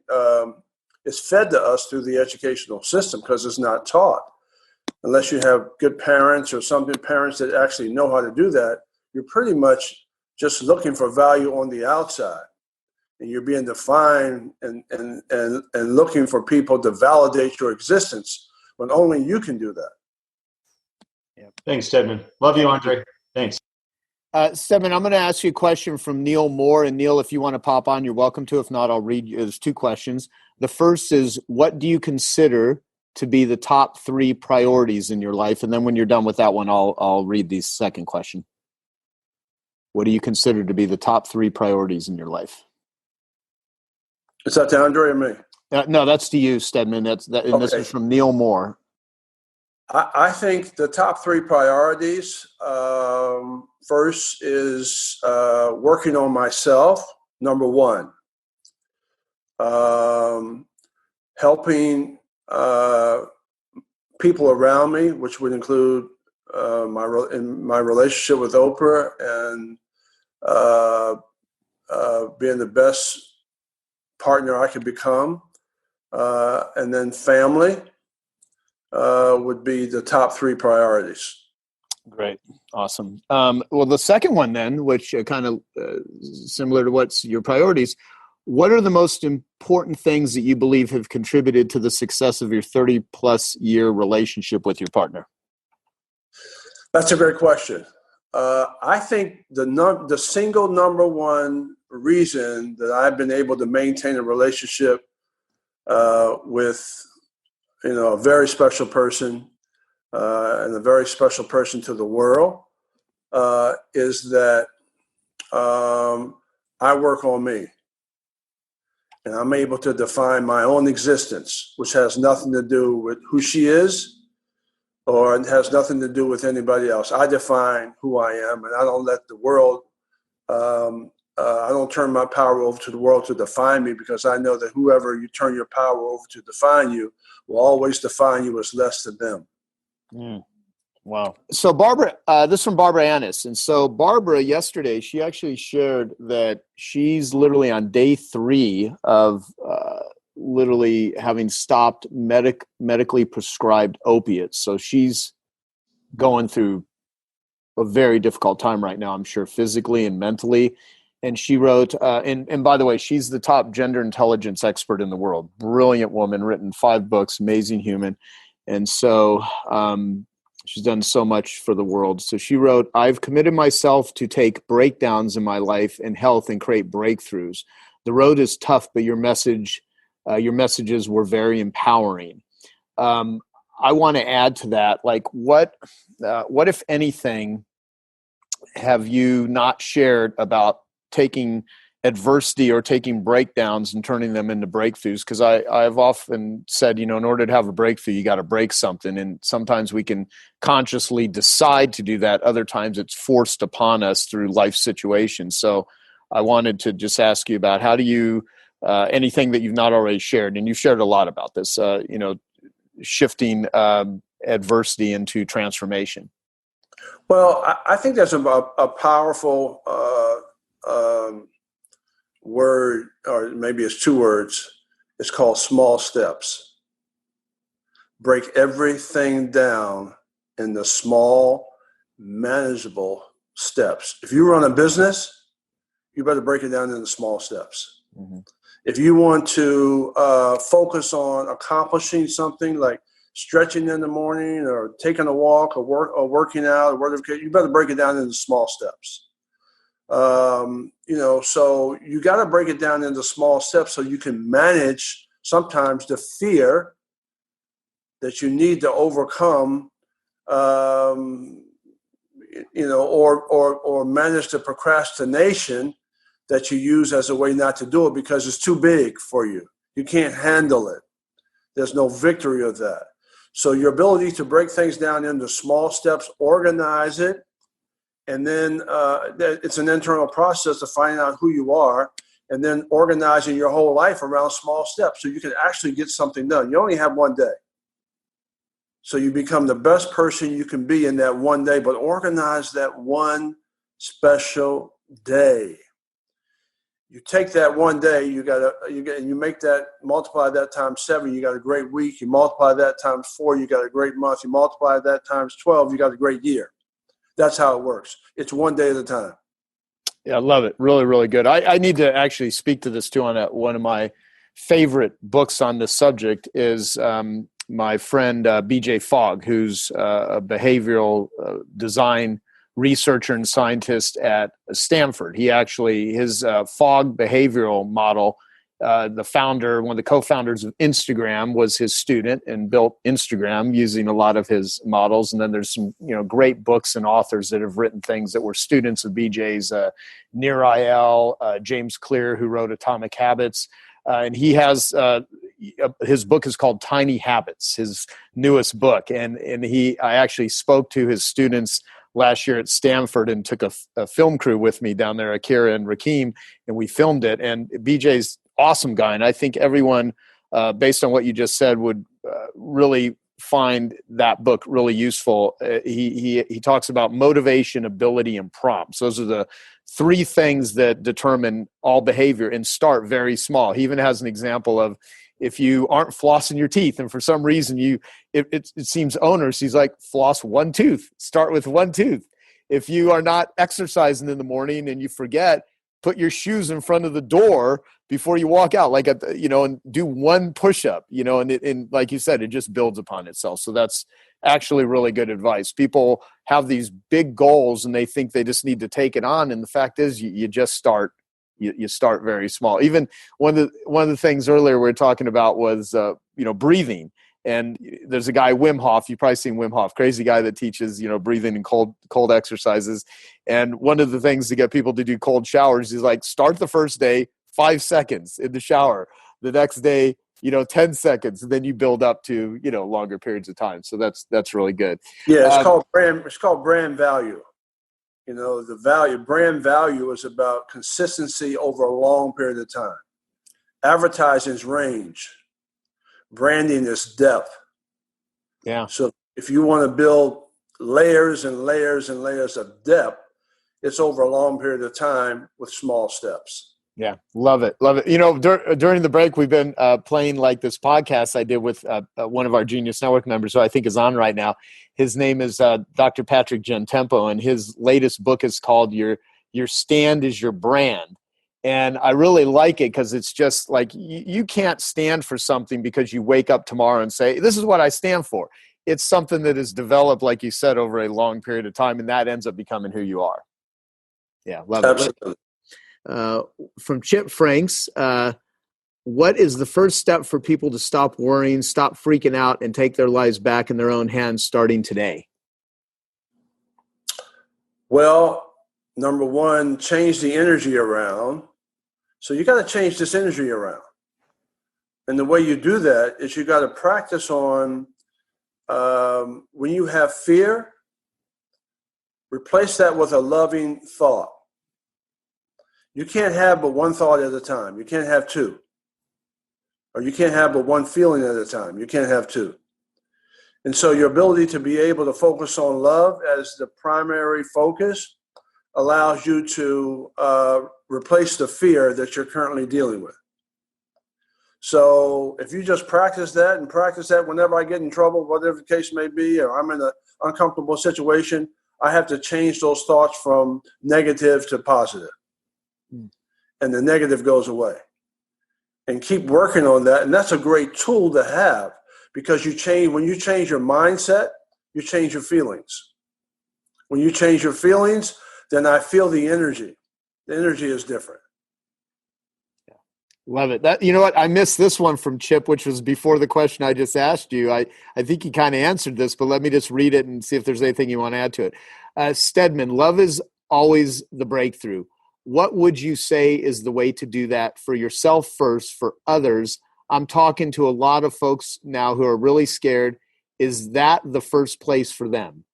is fed to us through the educational system because it's not taught. Unless you have good parents or some good parents that actually know how to do that, you're pretty much just looking for value on the outside. And you're being defined and looking for people to validate your existence when only you can do that. Yeah. Thanks, Stedman. Love you, Andre. Thanks. Stedman, I'm going to ask you a question from Neil Moore. And Neil, if you want to pop on, you're welcome to. If not, I'll read you. There's two questions. The first is, what do you consider to be the top 3 priorities in your life? And then when you're done with that one, I'll read the second question. What do you consider to be the top 3 priorities in your life? Is that to Andre or me? No, that's to you, Stedman. And okay. This is from Neil Moore. I think the top 3 priorities, first is working on myself, number 1. Helping people around me, which would include my relationship with Oprah and being the best partner I could become. And then family would be the top 3 priorities. Great. Awesome. Well, the second one then, which kind of similar to what's your priorities, what are the most important things that you believe have contributed to the success of your 30-plus year relationship with your partner? That's a great question. I think the single number one reason that I've been able to maintain a relationship with a very special person and a very special person to the world is that I work on me. And I'm able to define my own existence, which has nothing to do with who she is or it has nothing to do with anybody else. I define who I am, and I don't let the world, I don't turn my power over to the world to define me, because I know that whoever you turn your power over to define you will always define you as less than them. Mm. Wow. So Barbara, this is from Barbara Annis. And so Barbara, yesterday, she actually shared that she's literally on day 3 of literally having stopped medically prescribed opiates. So she's going through a very difficult time right now, I'm sure, physically and mentally. And she wrote, and by the way, she's the top gender intelligence expert in the world. Brilliant woman, written 5 books, amazing human. And so she's done so much for the world. So she wrote, I've committed myself to take breakdowns in my life and health and create breakthroughs. The road is tough, but your messages were very empowering. I want to add to that, like what if anything, have you not shared about taking adversity or taking breakdowns and turning them into breakthroughs? Because I've often said, in order to have a breakthrough, you got to break something. And sometimes we can consciously decide to do that. Other times it's forced upon us through life situations. So I wanted to just ask you about how do you, anything that you've not already shared, and you've shared a lot about this, shifting adversity into transformation. Well, I think that's a powerful word, or maybe it's 2 words. It's called small steps. Break everything down into small, manageable steps. If you run a business, you better break it down into small steps. Mm-hmm. If you want to focus on accomplishing something like stretching in the morning or taking a walk or working out or whatever, you better break it down into small steps. So you got to break it down into small steps so you can manage sometimes the fear that you need to overcome, or manage the procrastination that you use as a way not to do it because it's too big for you. You can't handle it. There's no victory of that. So your ability to break things down into small steps, organize it, and then it's an internal process to find out who you are, and then organizing your whole life around small steps so you can actually get something done. You only have one day. So you become the best person you can be in that one day, but organize that one special day. You take that one day, you make that, multiply that times 7, you got a great week. You multiply that times 4, you got a great month. You multiply that times 12, you got a great year. That's how it works. It's one day at a time. Yeah, I love it. Really, really good. I need to actually speak to this too. On one of my favorite books on this subject is my friend BJ Fogg, who's a behavioral design researcher and scientist at Stanford. His Fogg behavioral model, the founder, one of the co-founders of Instagram, was his student and built Instagram using a lot of his models. And then there's some, great books and authors that have written things that were students of BJ's, Nir Eyal, James Clear, who wrote Atomic Habits. And he has, his book is called Tiny Habits, his newest book. And I actually spoke to his students last year at Stanford and took a film crew with me down there, Akira and Rakeem, and we filmed it. And BJ's awesome guy. And I think everyone, based on what you just said, would really find that book really useful. He talks about motivation, ability, and prompts. Those are the 3 things that determine all behavior, and start very small. He even has an example of, if you aren't flossing your teeth and for some reason it seems onerous, he's like, floss one tooth, start with one tooth. If you are not exercising in the morning and you forget, put your shoes in front of the door before you walk out, and do one push-up, and like you said, it just builds upon itself. So that's actually really good advice. People have these big goals and they think they just need to take it on. And the fact is you just start. You start very small. Even one of the things earlier we were talking about was breathing. And there's a guy, Wim Hof. You've probably seen Wim Hof, crazy guy that teaches breathing and cold exercises. And one of the things to get people to do cold showers is like, start the first day 5 seconds in the shower. The next day 10 seconds, and then you build up to longer periods of time. So that's really good. Yeah, it's called brand value. Brand value is about consistency over a long period of time. Advertising is range. Branding is depth. Yeah. So if you want to build layers and layers and layers of depth, it's over a long period of time with small steps. Yeah. Love it. Love it. During the break, we've been playing like this podcast I did with one of our Genius Network members, who I think is on right now. His name is Dr. Patrick Gentempo, and his latest book is called Your Stand is Your Brand. And I really like it because it's just like you can't stand for something because you wake up tomorrow and say, this is what I stand for. It's something that is developed, like you said, over a long period of time, and that ends up becoming who you are. Yeah, love Absolutely. it. From Chip Franks, what is the first step for people to stop worrying, stop freaking out, and take their lives back in their own hands starting today? Well, number one, change the energy around. So you got to change this energy around. And the way you do that is you got to practice on when you have fear, replace that with a loving thought. You can't have but one thought at a time. You can't have 2. Or you can't have but one feeling at a time. You can't have 2. And so your ability to be able to focus on love as the primary focus allows you to replace the fear that you're currently dealing with. So if you just practice that whenever I get in trouble, whatever the case may be, or I'm in an uncomfortable situation, I have to change those thoughts from negative to positive. And the negative goes away. And keep working on that. And that's a great tool to have, because when you change your mindset, you change your feelings. When you change your feelings, then I feel the energy. The energy is different. Love it. You know what? I missed this one from Chip, which was before the question I just asked you. I think he kind of answered this, but let me just read it and see if there's anything you want to add to it. Stedman, love is always the breakthrough. what would you say is the way to do that for yourself first, for others? I'm talking to a lot of folks now who are really scared. Is that the first place for them?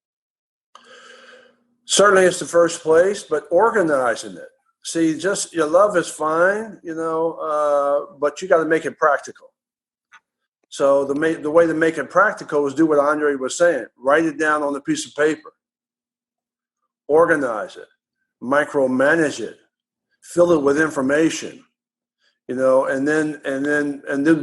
Certainly it's the first place, but organizing it. See, just your love is fine, but you got to make it practical. So the way to make it practical is do what Andre was saying. Write it down on a piece of paper. Organize it. Micromanage it. Fill it with information. And then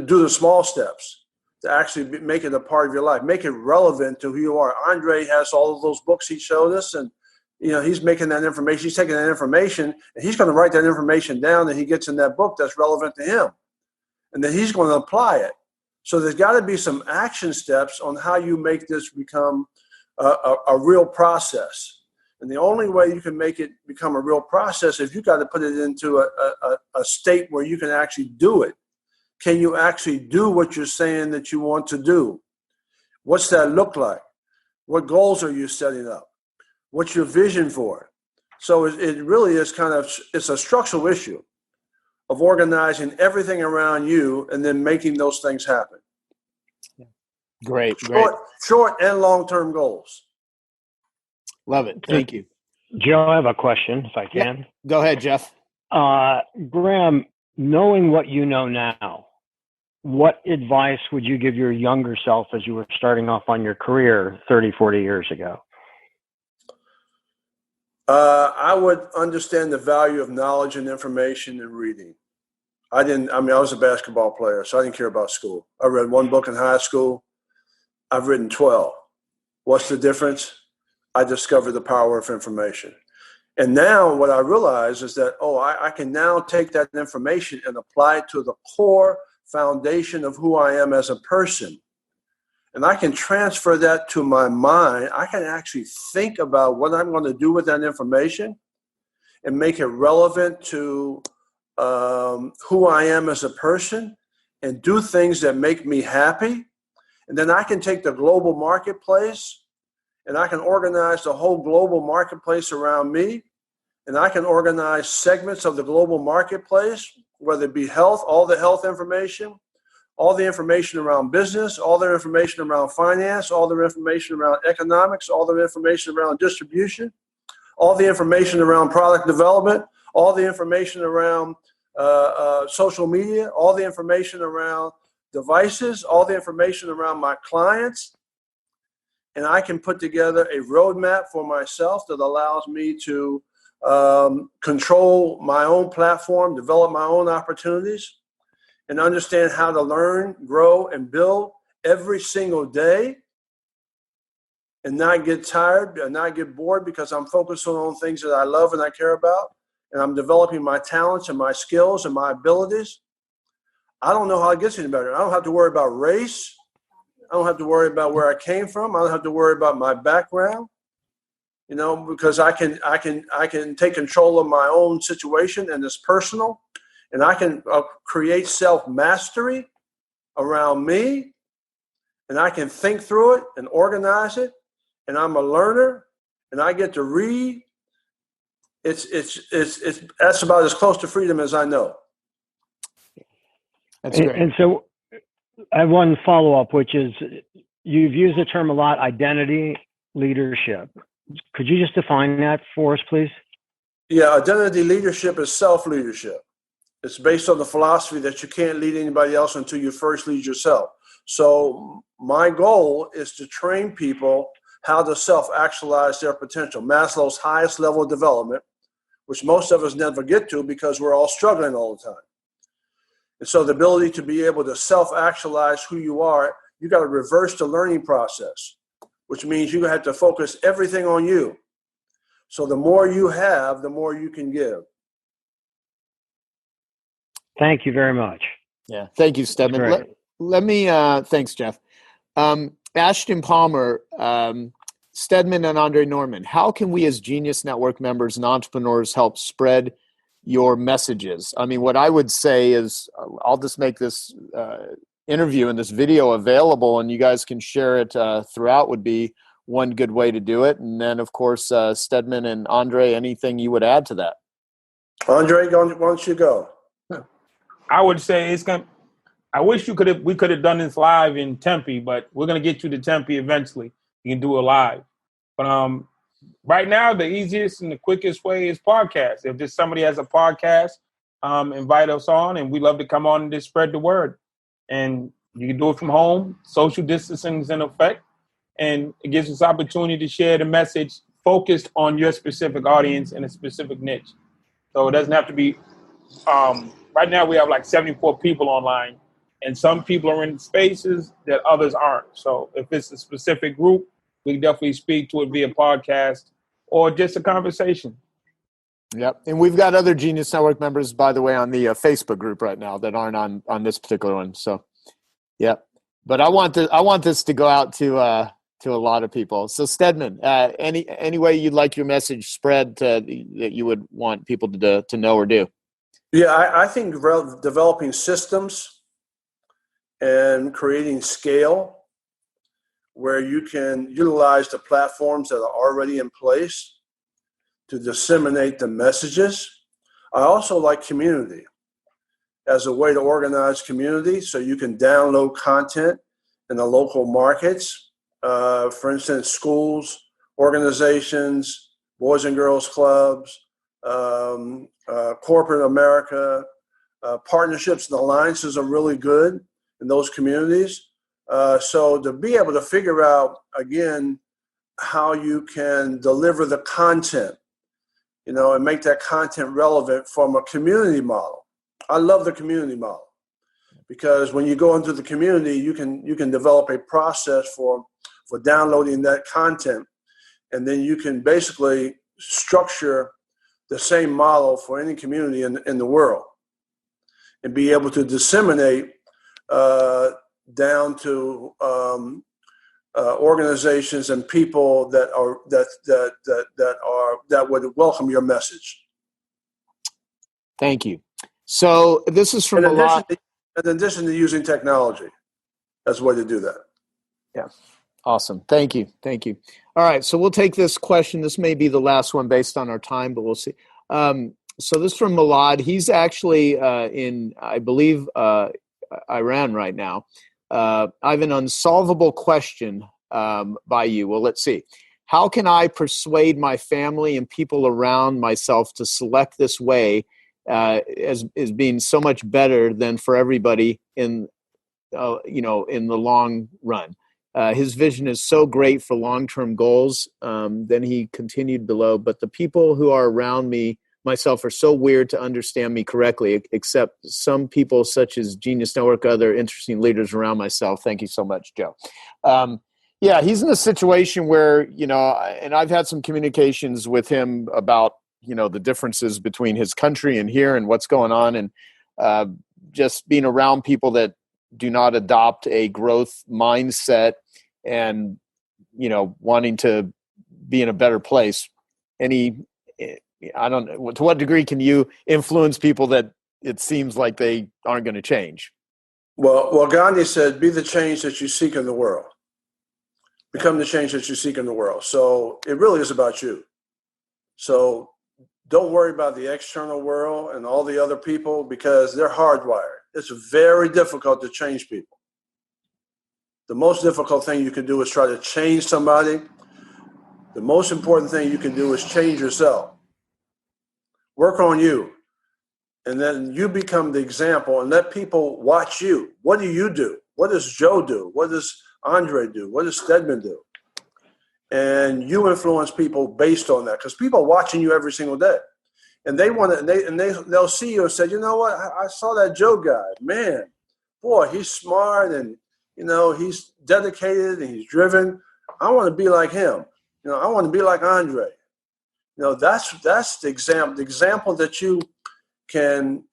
do the small steps to actually make it a part of your life. Make it relevant to who you are. Andre has all of those books he showed us, and he's making that information. He's taking that information, and he's going to write that information down that he gets in that book that's relevant to him, and then he's going to apply it. So there's got to be some action steps on how you make this become a real process. And the only way you can make it become a real process is you've got to put it into a state where you can actually do it. Can you actually do what you're saying that you want to do? What's that look like? What goals are you setting up? What's your vision for it? So it really is it's a structural issue of organizing everything around you and then making those things happen. Great. Short and long-term goals. Love it. Thank you. Joe, I have a question, if I can. Yeah. Go ahead, Jeff. Graham, knowing what you know now, what advice would you give your younger self as you were starting off on your career 30, 40 years ago? I would understand the value of knowledge and information and reading. I was a basketball player, so I didn't care about school. I read one book in high school. I've written 12. What's the difference? I discovered the power of information. And now what I realize is that, I can now take that information and apply it to the core foundation of who I am as a person. And I can transfer that to my mind. I can actually think about what I'm going to do with that information and make it relevant to who I am as a person and do things that make me happy. And then I can take the global marketplace and I can organize the whole global marketplace around me. And I can organize segments of the global marketplace, whether it be health, all the health information, all the information around business, all the information around finance, all the information around economics, all the information around distribution, all the information around product development, all the information around social media, all the information around devices, all the information around my clients. And I can put together a roadmap for myself that allows me to control my own platform, develop my own opportunities, and understand how to learn, grow, and build every single day and not get tired and not get bored because I'm focusing on things that I love and I care about, and I'm developing my talents and my skills and my abilities. I don't know how it gets any better. I don't have to worry about race. I don't have to worry about where I came from. I don't have to worry about my background, because I can take control of my own situation, and it's personal, and I can create self-mastery around me, and I can think through it and organize it, and I'm a learner, and I get to read. That's about as close to freedom as I know. That's great. And so I have one follow-up, which is you've used the term a lot, identity leadership. Could you just define that for us, please? Yeah, identity leadership is self-leadership. It's based on the philosophy that you can't lead anybody else until you first lead yourself. So my goal is to train people how to self-actualize their potential. Maslow's highest level of development, which most of us never get to because we're all struggling all the time. And so the ability to be able to self-actualize who you are, you got to reverse the learning process, which means you have to focus everything on you. So the more you have, the more you can give. Thank you very much. Yeah. Thank you, Stedman. Let me, thanks, Jeff. Ashton Palmer, Stedman and Andre Norman, how can we as Genius Network members and entrepreneurs help spread your messages? I mean, what I would say is I'll just make this interview and this video available and you guys can share it throughout would be one good way to do it. And then, of course, Stedman and Andre, anything you would add to that? Andre, why don't you go? I would say I wish we could have done this live in Tempe, but we're gonna get you to Tempe eventually. You can do it live. But right now, the easiest and the quickest way is podcast. If just somebody has a podcast, invite us on, and we love to come on and just spread the word. And you can do it from home. Social distancing is in effect, and it gives us opportunity to share the message focused on your specific audience and a specific niche. So it doesn't have to be. Right now, we have like 74 people online, and some people are in spaces that others aren't. So if it's a specific group, we can definitely speak to it via podcast or just a conversation. Yep. And we've got other Genius Network members, by the way, on the Facebook group right now that aren't on this particular one. So, yep. But I want this to go out to a lot of people. So Stedman, any way you'd like your message spread that you would want people to know or do? Yeah, I think developing systems and creating scale where you can utilize the platforms that are already in place to disseminate the messages. I also like community as a way to organize community so you can download content in the local markets. For instance, schools, organizations, boys and girls clubs, corporate America, partnerships and alliances are really good in those communities. So to be able to figure out, again, how you can deliver the content, and make that content relevant from a community model. I love the community model because when you go into the community, you can develop a process for downloading that content, and then you can basically structure the same model for any community in the world and be able to disseminate down to organizations and people that would welcome your message. Thank you. So this is from in addition to using technology as a way to do that. Yeah. Awesome. Thank you. All right. So we'll take this question. This may be the last one based on our time, but we'll see. So this is from Milad. He's actually in, I believe, Iran right now. I have an unsolvable question by you. Well, let's see. How can I persuade my family and people around myself to select this way as being so much better than for everybody in the long run? His vision is so great for long-term goals. Then he continued below, but the people who are around myself are so weird to understand me correctly, except some people such as Genius Network, other interesting leaders around myself. Thank you so much, Joe. Yeah, he's in a situation where, and I've had some communications with him about, the differences between his country and here and what's going on. And just being around people that do not adopt a growth mindset and, wanting to be in a better place. I don't know, to what degree can you influence people that it seems like they aren't going to change? Well, Gandhi said, be the change that you seek in the world. Become the change that you seek in the world. So it really is about you. So don't worry about the external world and all the other people because they're hardwired. It's very difficult to change people. The most difficult thing you can do is try to change somebody. The most important thing you can do is change yourself. Work on you. And then you become the example and let people watch you. What do you do? What does Joe do? What does Andre do? What does Stedman do? And you influence people based on that because people are watching you every single day. And they want to, they'll see you and say, you know what? I saw that Joe guy. Man, boy, he's smart and, he's dedicated and he's driven. I want to be like him. I want to be like Andre. That's the example that you can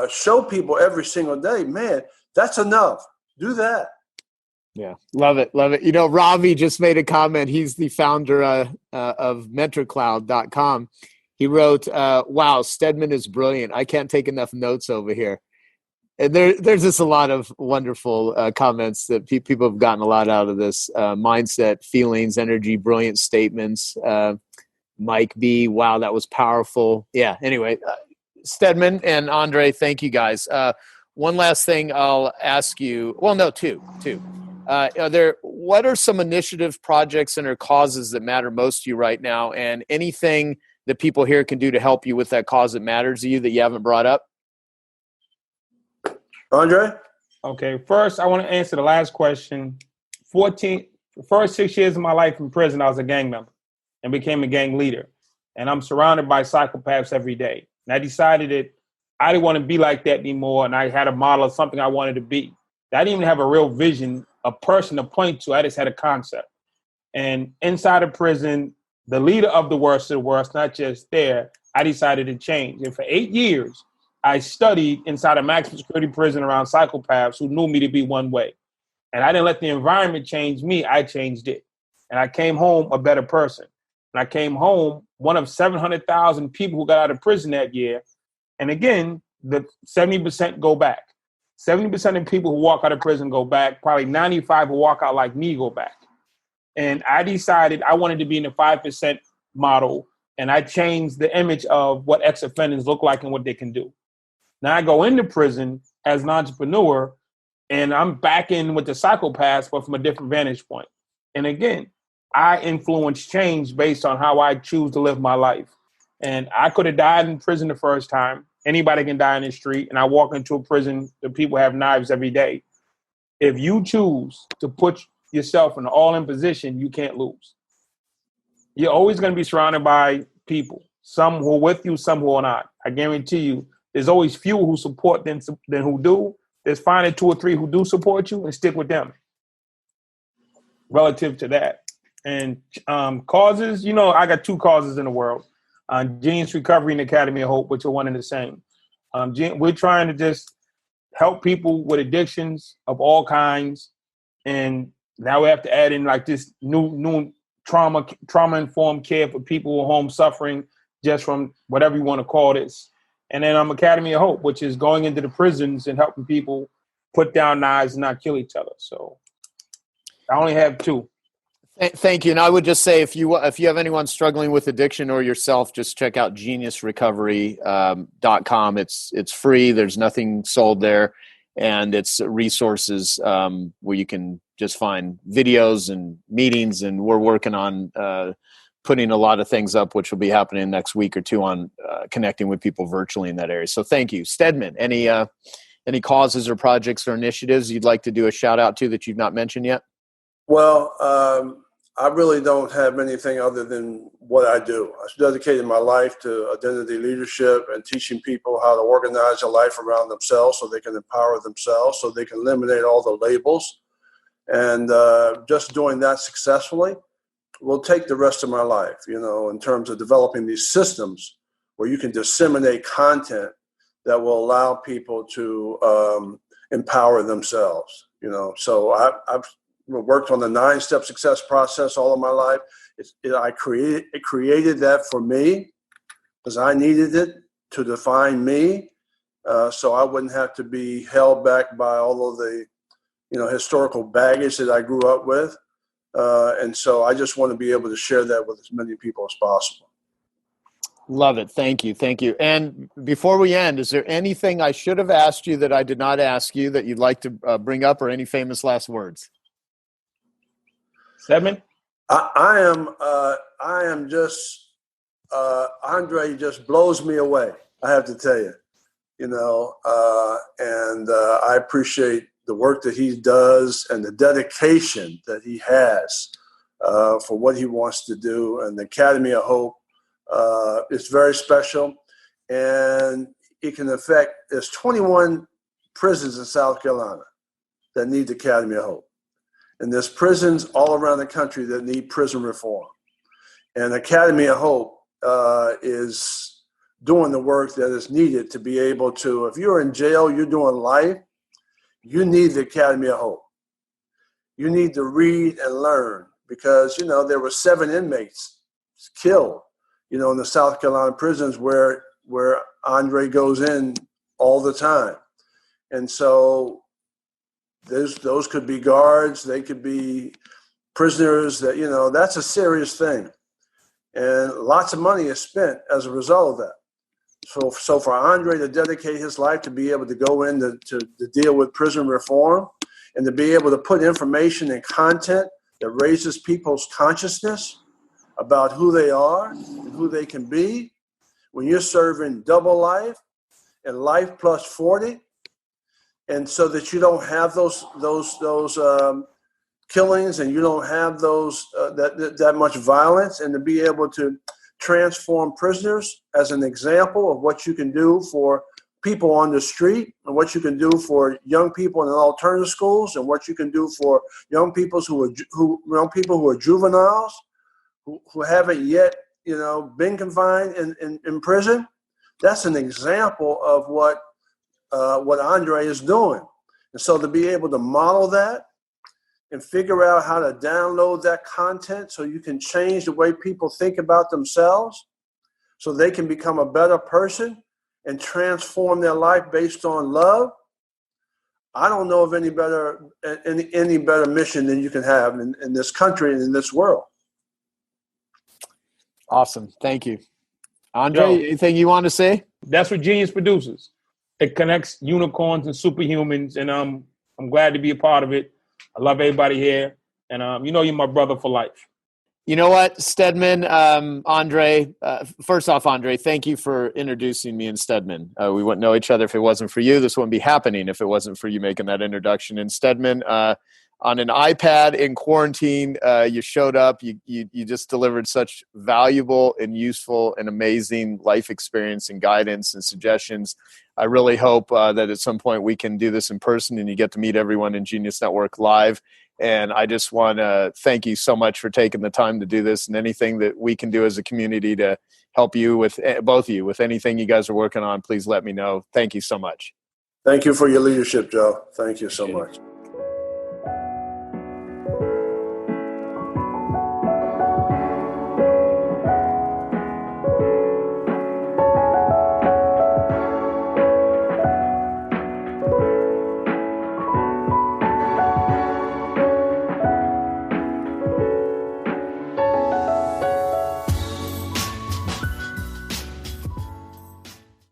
show people every single day. Man, that's enough. Do that. Yeah, love it. Ravi just made a comment. He's the founder of mentorcloud.com. He wrote, wow, Stedman is brilliant. I can't take enough notes over here. And there's just a lot of wonderful comments that people have gotten a lot out of this. Mindset, feelings, energy, brilliant statements. Mike B, wow, that was powerful. Yeah, anyway, Stedman and Andre, thank you guys. One last thing I'll ask you. Well, no, two. What are some initiatives, projects, and or causes that matter most to you right now, and anything that people here can do to help you with that cause that matters to you that you haven't brought up? Andre? Okay, first I want to answer the last question. The first 6 years of my life in prison, I was a gang member and became a gang leader. And I'm surrounded by psychopaths every day. And I decided that I didn't want to be like that anymore. And I had a model of something I wanted to be. I didn't even have a real vision, a person to point to. I just had a concept. And inside of prison, the leader of the worst of the worst, not just there, I decided to change. And for 8 years, I studied inside a maximum security prison around psychopaths who knew me to be one way. And I didn't let the environment change me. I changed it. And I came home a better person. And I came home one of 700,000 people who got out of prison that year. And again, the 70% go back. 70% of people who walk out of prison go back. Probably 95 who walk out like me go back. And I decided I wanted to be in the 5% model. And I changed the image of what ex-offenders look like and what they can do. Now I go into prison as an entrepreneur, and I'm back in with the psychopaths, but from a different vantage point. And again, I influence change based on how I choose to live my life. And I could have died in prison the first time. Anybody can die in the street. And I walk into a prison, the people have knives every day. If you choose to put yourself in an all-in position, you can't lose. You're always going to be surrounded by people, some who are with you, some who are not. I guarantee you, there's always fewer who support than who do. There's finding 2 or 3 who do support you and stick with them relative to that. And causes, I got 2 causes in the world. Genius Recovery and Academy of Hope, which are one and the same. We're trying to just help people with addictions of all kinds. And now we have to add in like this new trauma-informed care for people who are home suffering just from whatever you want to call this. And then Academy of Hope, which is going into the prisons and helping people put down knives and not kill each other. So I only have 2. Thank you. And I would just say if you have anyone struggling with addiction or yourself, just check out geniusrecovery.com. It's free. There's nothing sold there. And it's resources where you can just find videos and meetings. And we're working on putting a lot of things up, which will be happening next week or 2 on connecting with people virtually in that area. So thank you. Stedman, any causes or projects or initiatives you'd like to do a shout out to that you've not mentioned yet? Well, I really don't have anything other than what I do. I've dedicated my life to identity leadership and teaching people how to organize their life around themselves so they can empower themselves, so they can eliminate all the labels. And just doing that successfully will take the rest of my life, in terms of developing these systems where you can disseminate content that will allow people to empower themselves, So I've worked on the 9-step success process all of my life. It created that for me because I needed it to define me, so I wouldn't have to be held back by all of the, historical baggage that I grew up with. And so I just want to be able to share that with as many people as possible. Love it. Thank you. And before we end, is there anything I should have asked you that I did not ask you that you'd like to bring up, or any famous last words? Stedman? I am just, Andre just blows me away. I have to tell you, and I appreciate the work that he does and the dedication that he has for what he wants to do. And the Academy of Hope is very special, and it can affect, there's 21 prisons in South Carolina that need the Academy of Hope. And there's prisons all around the country that need prison reform. And Academy of Hope is doing the work that is needed to be able to, if you're in jail, you're doing life, you need the Academy of Hope. You need to read and learn because, there were 7 inmates killed, in the South Carolina prisons where Andre goes in all the time. And so those could be guards, they could be prisoners that, that's a serious thing. And lots of money is spent as a result of that. So for Andre to dedicate his life to be able to go in to deal with prison reform and to be able to put information and content that raises people's consciousness about who they are and who they can be, when you're serving double life and life plus 40, and so that you don't have those killings and you don't have that much violence, and to be able to transform prisoners as an example of what you can do for people on the street and what you can do for young people in alternative schools and what you can do for young people who are juveniles who haven't yet been confined in prison. That's an example of what Andre is doing. And so to be able to model that and figure out how to download that content so you can change the way people think about themselves so they can become a better person and transform their life based on love. I don't know of any better mission than you can have in this country and in this world. Awesome. Thank you. Andre, anything you want to say? That's what Genius produces. It connects unicorns and superhumans, and I'm glad to be a part of it. I love everybody here, and you're my brother for life. You know what, Stedman, Andre, first off, Andre, thank you for introducing me and Stedman. We wouldn't know each other if it wasn't for you. This wouldn't be happening if it wasn't for you making that introduction. And Stedman, on an iPad in quarantine, you showed up. You just delivered such valuable and useful and amazing life experience and guidance and suggestions. I really hope that at some point we can do this in person and you get to meet everyone in Genius Network live. And I just want to thank you so much for taking the time to do this, and anything that we can do as a community to help you with, both of you, with anything you guys are working on, please let me know. Thank you so much. Thank you for your leadership, Joe. Thank you so much.